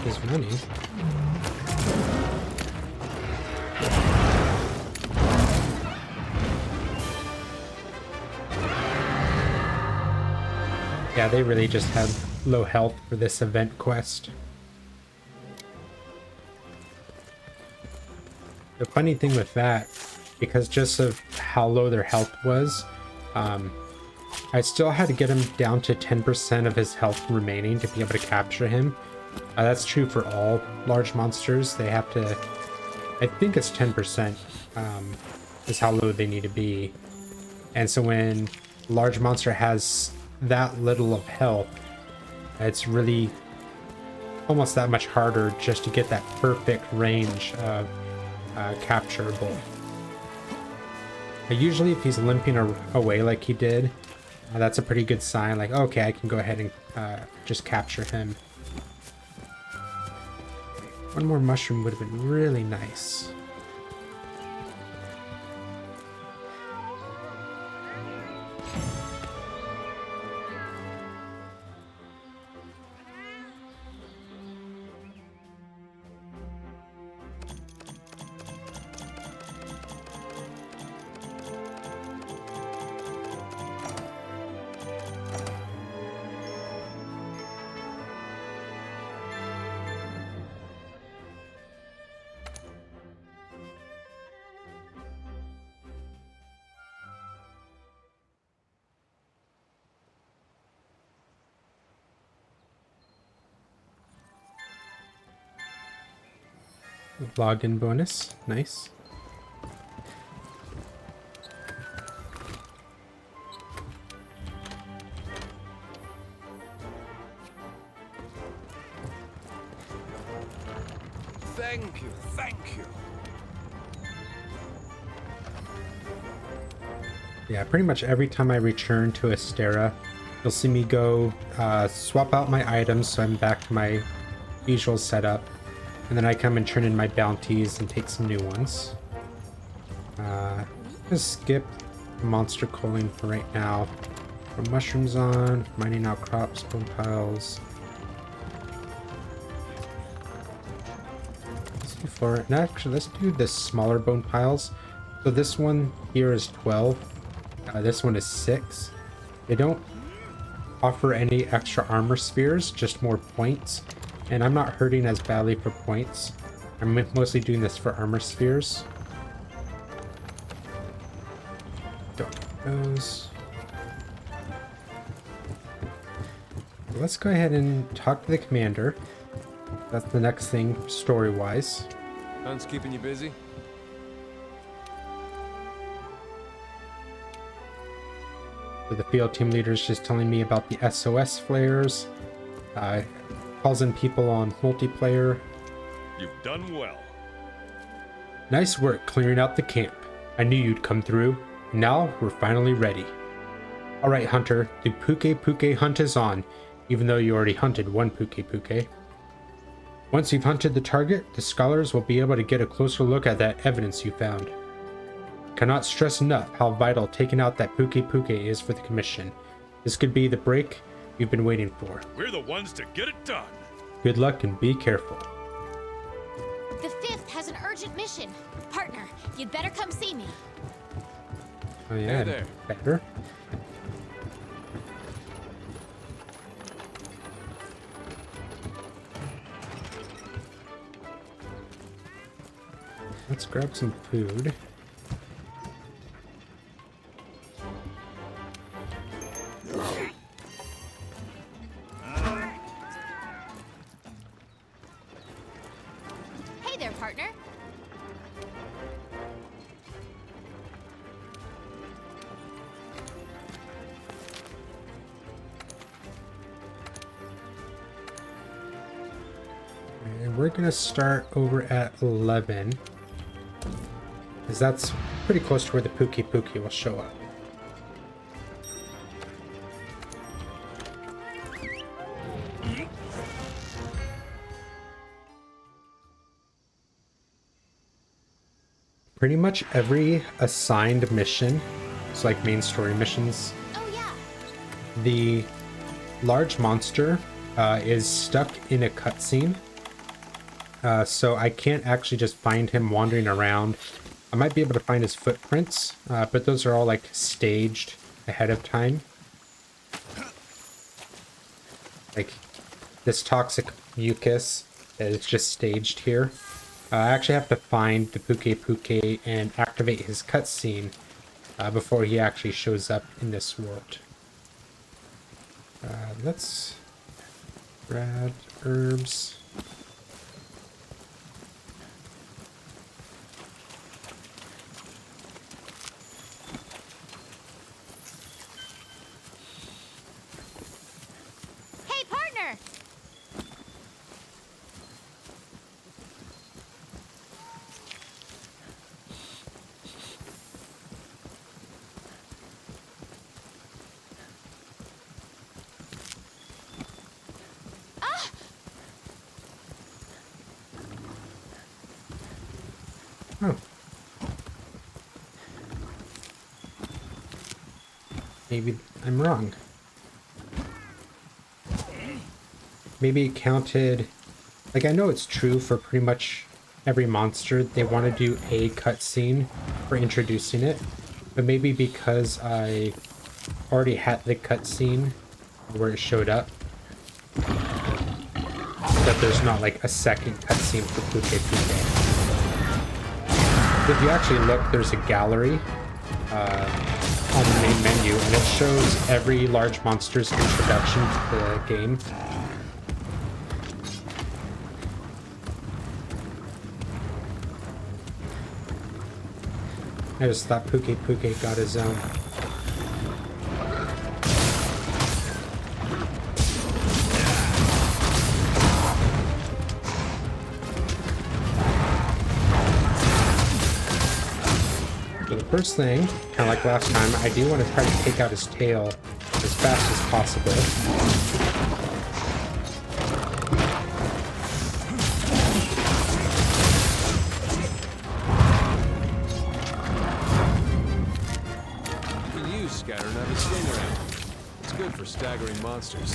[SPEAKER 1] He's running. Yeah, they really just have low health for this event quest. The funny thing with that, because just of how low their health was, I still had to get him down to 10% of his health remaining to be able to capture him. That's true for all large monsters. They have to, I think it's 10%, is how low they need to be. And so when a large monster has that little of health, it's really almost that much harder just to get that perfect range of capturable. Usually if he's limping away like he did, that's a pretty good sign, like, okay, I can go ahead and just capture him. One more mushroom would have been really nice. Login bonus, nice.
[SPEAKER 2] Thank you, thank you.
[SPEAKER 1] Yeah, pretty much every time I return to Astera, you'll see me go swap out my items so I'm back to my usual setup. And then I come and turn in my bounties and take some new ones. Just skip monster culling for right now. Put mushrooms on, mining out crops, bone piles. Let's do four. And actually, let's do the smaller bone piles. So this one here is 12. This one is 6. They don't offer any extra armor spheres, just more points. And I'm not hurting as badly for points. I'm mostly doing this for armor spheres. Don't need those. Let's go ahead and talk to the commander. That's the next thing story-wise.
[SPEAKER 2] Hunt's keeping you busy?
[SPEAKER 1] So the field team leader is just telling me about the SOS flares. calls in people on multiplayer.
[SPEAKER 4] You've done well.
[SPEAKER 1] Nice work clearing out the camp. I knew you'd come through. Now we're finally ready. Alright, Hunter, the Pukei-Pukei hunt is on, even though you already hunted one Pukei-Pukei. Once you've hunted the target, the scholars will be able to get a closer look at that evidence you found. Cannot stress enough how vital taking out that Pukei-Pukei is for the Commission. This could be the break we've been waiting for.
[SPEAKER 4] We're the ones to get it done.
[SPEAKER 1] Good luck and be careful.
[SPEAKER 3] The 5th has an urgent mission. Partner, you'd better come see me.
[SPEAKER 1] Oh yeah,
[SPEAKER 2] Hey there.
[SPEAKER 1] better. Let's grab some food.
[SPEAKER 3] Hey there, partner.
[SPEAKER 1] And we're gonna start over at 11. Because that's pretty close to where the Pukei-Pukei will show up. Pretty much every assigned mission, it's like main story missions,
[SPEAKER 3] Oh yeah.
[SPEAKER 1] the large monster is stuck in a cutscene. So I can't actually just find him wandering around. I might be able to find his footprints, but those are all like staged ahead of time. Like this toxic mucus is just staged here. I actually have to find the Pukei-Pukei and activate his cutscene before he actually shows up in this world. Let's grab herbs.
[SPEAKER 3] Hey, partner.
[SPEAKER 1] Oh. Maybe I'm wrong. Maybe it counted... Like, I know it's true for pretty much every monster. They want to do a cutscene for introducing it. But maybe because I already had the cutscene where it showed up, that there's not like a second cutscene for Pukei-Pukei. If you actually look, there's a gallery on the main menu, and it shows every large monster's introduction to the game. I just thought Pukei-Pukei got his own. So the first thing, kind of like last time, I do want to try to take out his tail as fast as possible.
[SPEAKER 2] You can use Scatter and have a sling around. It's good for staggering monsters.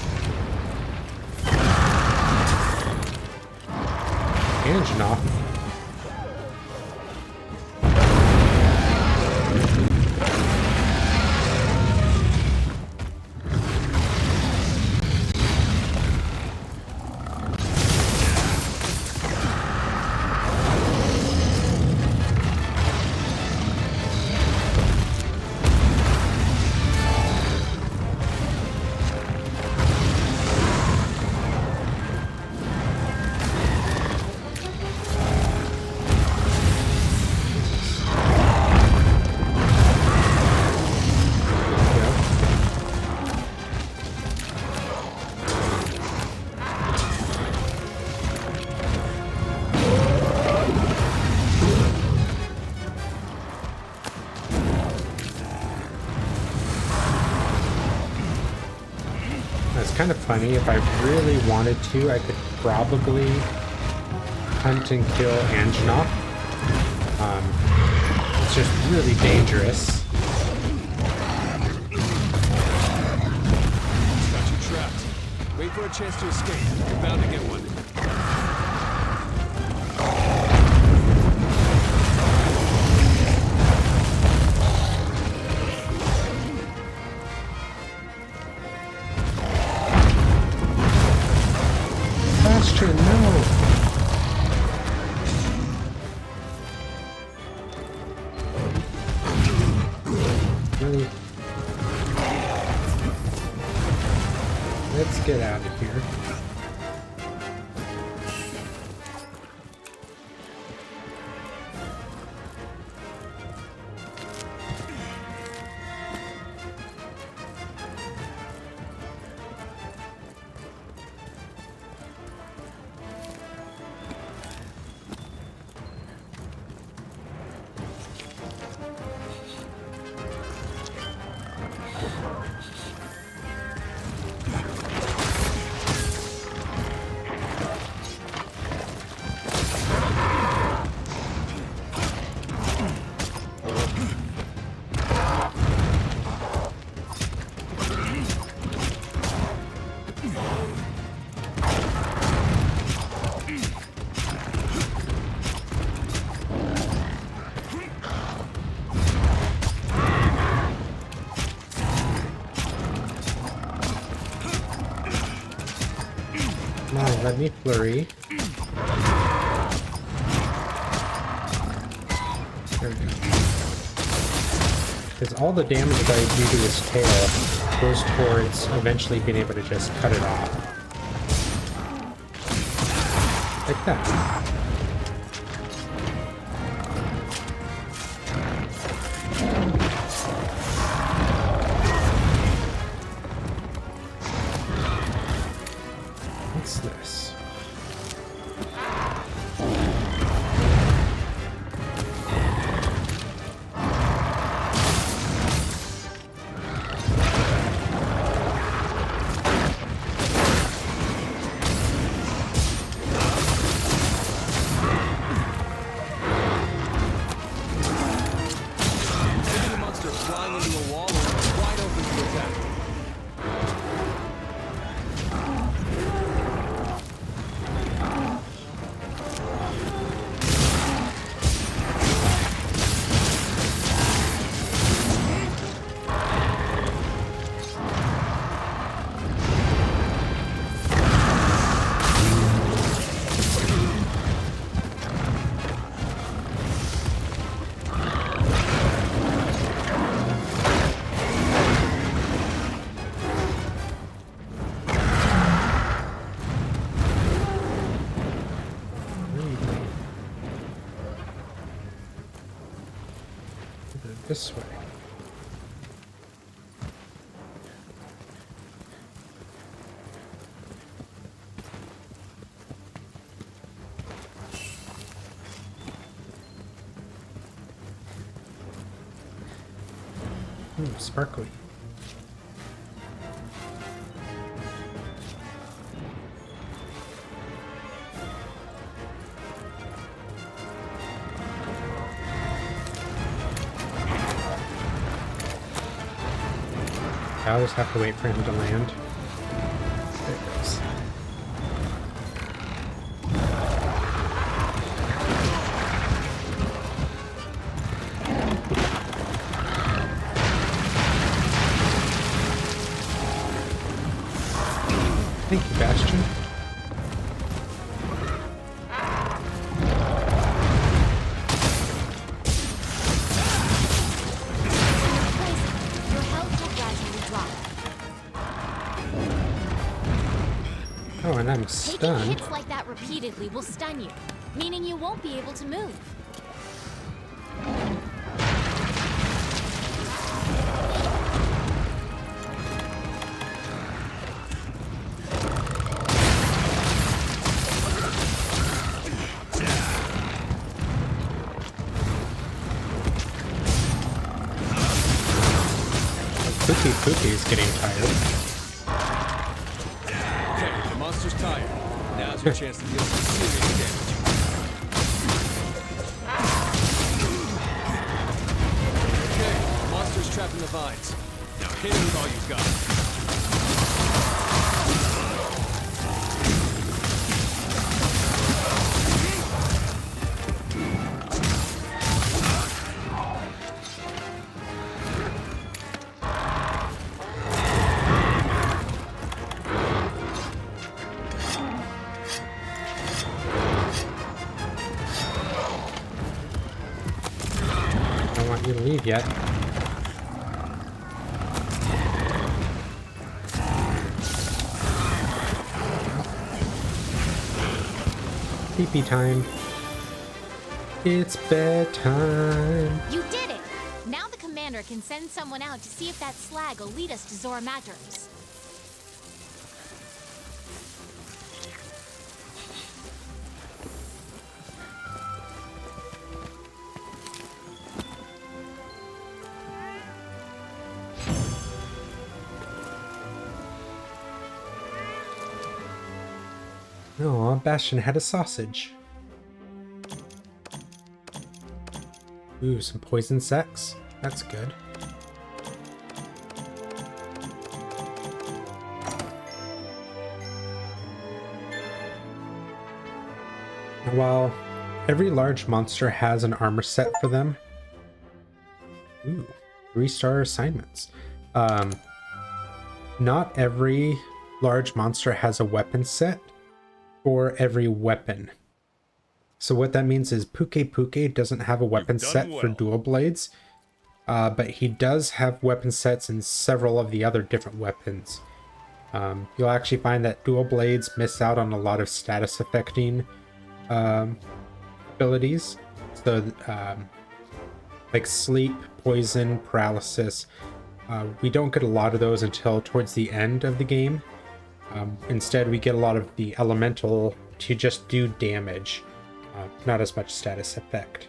[SPEAKER 1] And Janov. It's kind of funny. If I really wanted to, I could probably hunt and kill Anjanath. It's just really dangerous.
[SPEAKER 2] Got you trapped. Wait for a chance to escape. You're bound to get one.
[SPEAKER 1] Bastion, no! Really? Let's get out of here. Let me flurry. There we go. Because all the damage that I do to his tail goes towards eventually being able to just cut it off. Like that. What's this?
[SPEAKER 2] The monster flying into a wall and wide open to attack.
[SPEAKER 1] This way. Sparkly. I'll just have to wait for him to land. There it goes. Thank you, Bastion.
[SPEAKER 3] Your health will gradually drop.
[SPEAKER 1] Oh, and I'm
[SPEAKER 3] Taking
[SPEAKER 1] stunned.
[SPEAKER 3] hits like that repeatedly will stun you, meaning you won't be able to move.
[SPEAKER 1] Pukei-Pukei is getting tired.
[SPEAKER 2] monster's tired. Now's your chance to deal some serious damage. Okay, the monster's trapped in the vines. Now hit it with all you've got.
[SPEAKER 1] I don't want you to leave yet. Pee-pee time. It's bedtime.
[SPEAKER 3] You did it! Now the commander can send someone out to see if that slag will lead us to Zorah Magdoros.
[SPEAKER 1] Oh, Bastion had a sausage. Ooh, some poison sex. That's good. Now, while every large monster has an armor set for them, ooh, 3-star assignments. Not every large monster has a weapon set for every weapon. So what that means is Pukei-Pukei doesn't have a weapon set for dual blades, but he does have weapon sets in several of the other different weapons. You'll actually find that dual blades miss out on a lot of status affecting abilities. So like sleep, poison, paralysis, we don't get a lot of those until towards the end of the game. Instead, we get a lot of the elemental to just do damage, not as much status effect.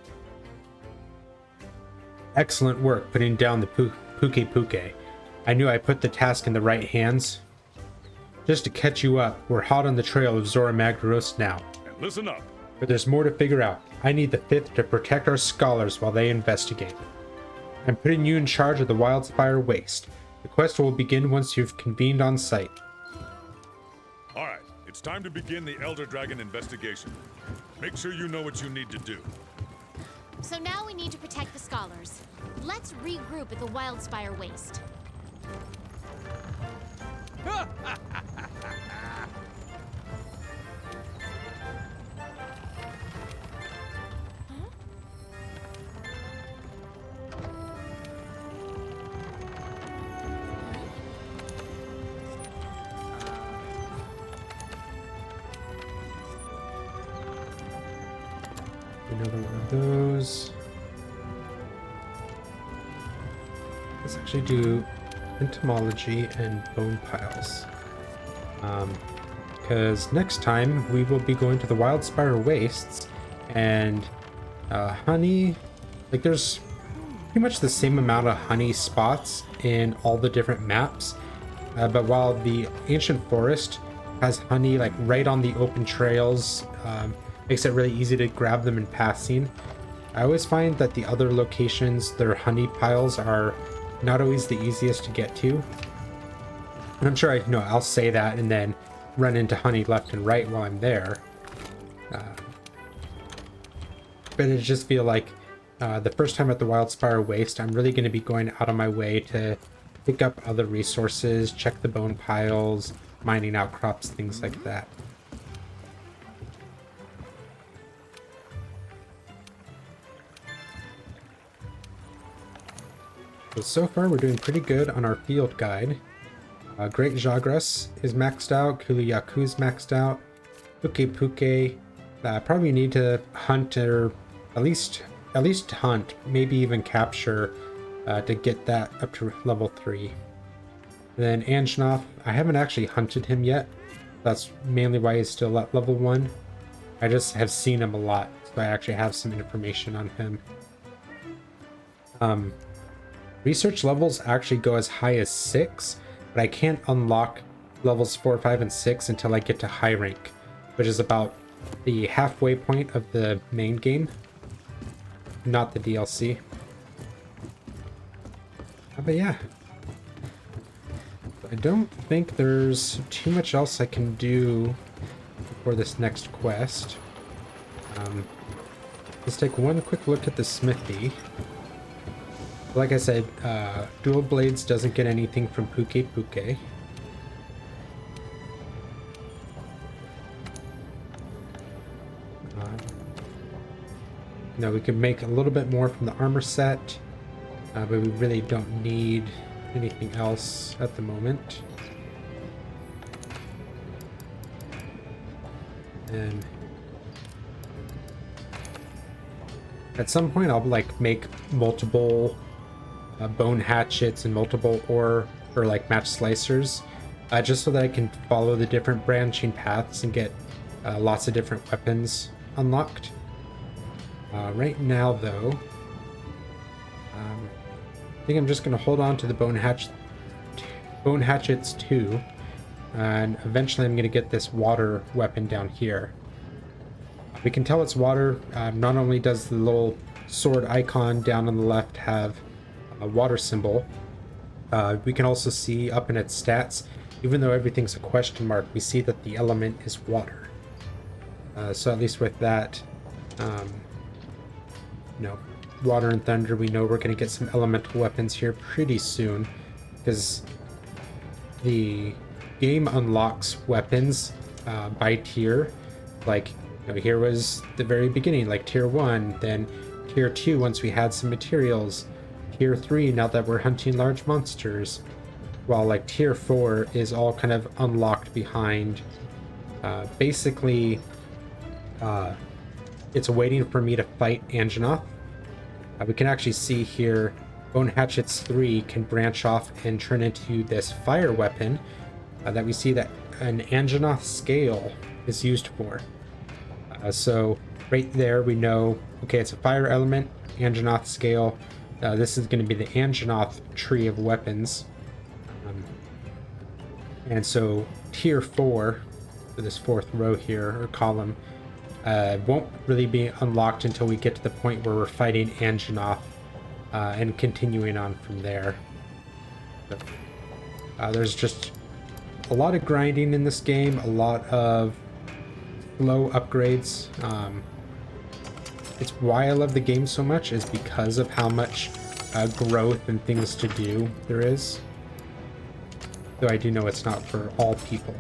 [SPEAKER 1] Excellent work putting down the Pukei-Pukei. I knew I put the task in the right hands. Just to catch you up, we're hot on the trail of Zorah Magdoros now.
[SPEAKER 4] And listen up.
[SPEAKER 1] But there's more to figure out. I need the 5th to protect our scholars while they investigate. I'm putting you in charge of the Wildspire Waste. The quest will begin once you've convened on site.
[SPEAKER 4] All right, it's time to begin the Elder Dragon investigation. Make sure you know what you need to do.
[SPEAKER 3] So now we need to protect the scholars. Let's regroup at the Wildspire Waste.
[SPEAKER 1] Another one of those. Let's actually do entomology and bone piles. Because next time we will be going to the Wildspire Wastes, and honey, like there's pretty much the same amount of honey spots in all the different maps, but while the Ancient Forest has honey like right on the open trails, makes it really easy to grab them in passing. I always find that the other locations, their honey piles are not always the easiest to get to. And I'm sure I'll say that and then run into honey left and right while I'm there. But I just feel like the first time at the Wildspire Waste, I'm really going to be going out of my way to pick up other resources, check the bone piles, mining outcrops, things like that. So far we're doing pretty good on our field guide. Great Jagras is maxed out, Kuliyaku's maxed out, Pukei-Pukei. Probably need to hunt, or at least hunt, maybe even capture to get that up to level 3. And then Anjanath, I haven't actually hunted him yet. That's mainly why he's still at level 1. I just have seen him a lot, so I actually have some information on him. Research levels actually go as high as 6, but I can't unlock levels 4, 5, and 6 until I get to high rank, which is about the halfway point of the main game, not the DLC. But yeah, I don't think there's too much else I can do for this next quest. Let's take one quick look at the smithy. Like I said, Dual Blades doesn't get anything from Pukei-Pukei. Now we can make a little bit more from the armor set, but we really don't need anything else at the moment. And at some point I'll like make multiple bone hatchets and multiple ore or like match slicers, just so that I can follow the different branching paths and get lots of different weapons unlocked. Right now though, I think I'm just going to hold on to the bone hatchets too, and eventually I'm going to get this water weapon down here. We can tell it's water. Not only does the little sword icon down on the left have a water symbol, we can also see up in its stats, even though everything's a question mark, we see that the element is water. So at least with that, water and thunder, we know we're going to get some elemental weapons here pretty soon, because the game unlocks weapons by tier. Like, here was the very beginning, like tier 1, then tier 2 once we had some materials, tier 3 now that we're hunting large monsters, while like tier 4 is all kind of unlocked behind basically it's waiting for me to fight Anjanath. We can actually see here Bone Hatchets 3 can branch off and turn into this fire weapon that we see that an Anjanath scale is used for. So right there we know, okay, it's a fire element, Anjanath scale. This is going to be the Anjanath tree of weapons. And so tier 4, for this fourth row here, or column, won't really be unlocked until we get to the point where we're fighting Anjanath and continuing on from there. So, there's just a lot of grinding in this game, a lot of slow upgrades. It's why I love the game so much, is because of how much growth and things to do there is. Though I do know it's not for all people.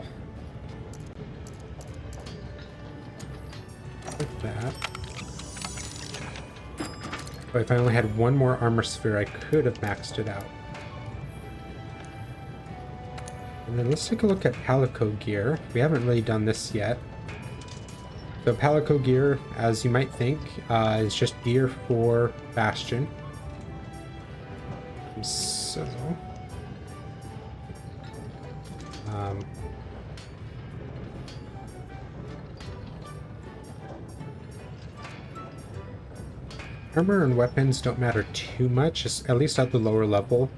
[SPEAKER 1] Like that. But if I only had one more armor sphere, I could have maxed it out. And then let's take a look at Palico gear. We haven't really done this yet. So Palico gear, as you might think, is just gear for Bastion. So... armor and weapons don't matter too much, at least at the lower level.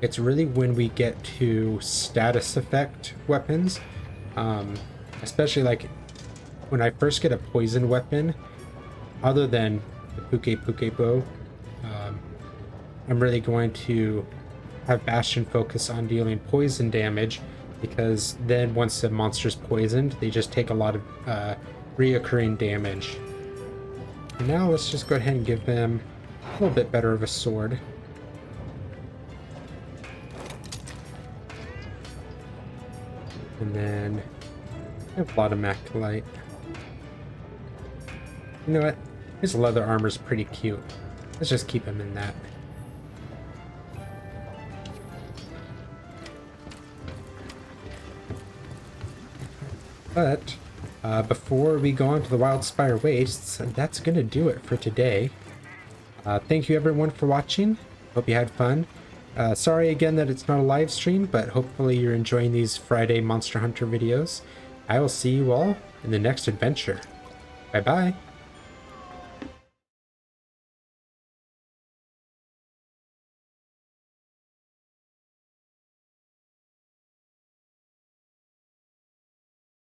[SPEAKER 1] It's really when we get to status effect weapons, especially like when I first get a poison weapon, other than the Pukei-Pukei bow, I'm really going to have Bastion focus on dealing poison damage, because then once the monster's poisoned, they just take a lot of reoccurring damage. And now let's just go ahead and give them a little bit better of a sword. And then I have a lot of Mactolite. You know what? His leather armor's pretty cute. Let's just keep him in that. But before we go on to the Wildspire Wastes, that's going to do it for today. Thank you everyone for watching. Hope you had fun. Sorry again that it's not a live stream, but hopefully you're enjoying these Friday Monster Hunter videos. I will see you all in the next adventure. Bye bye.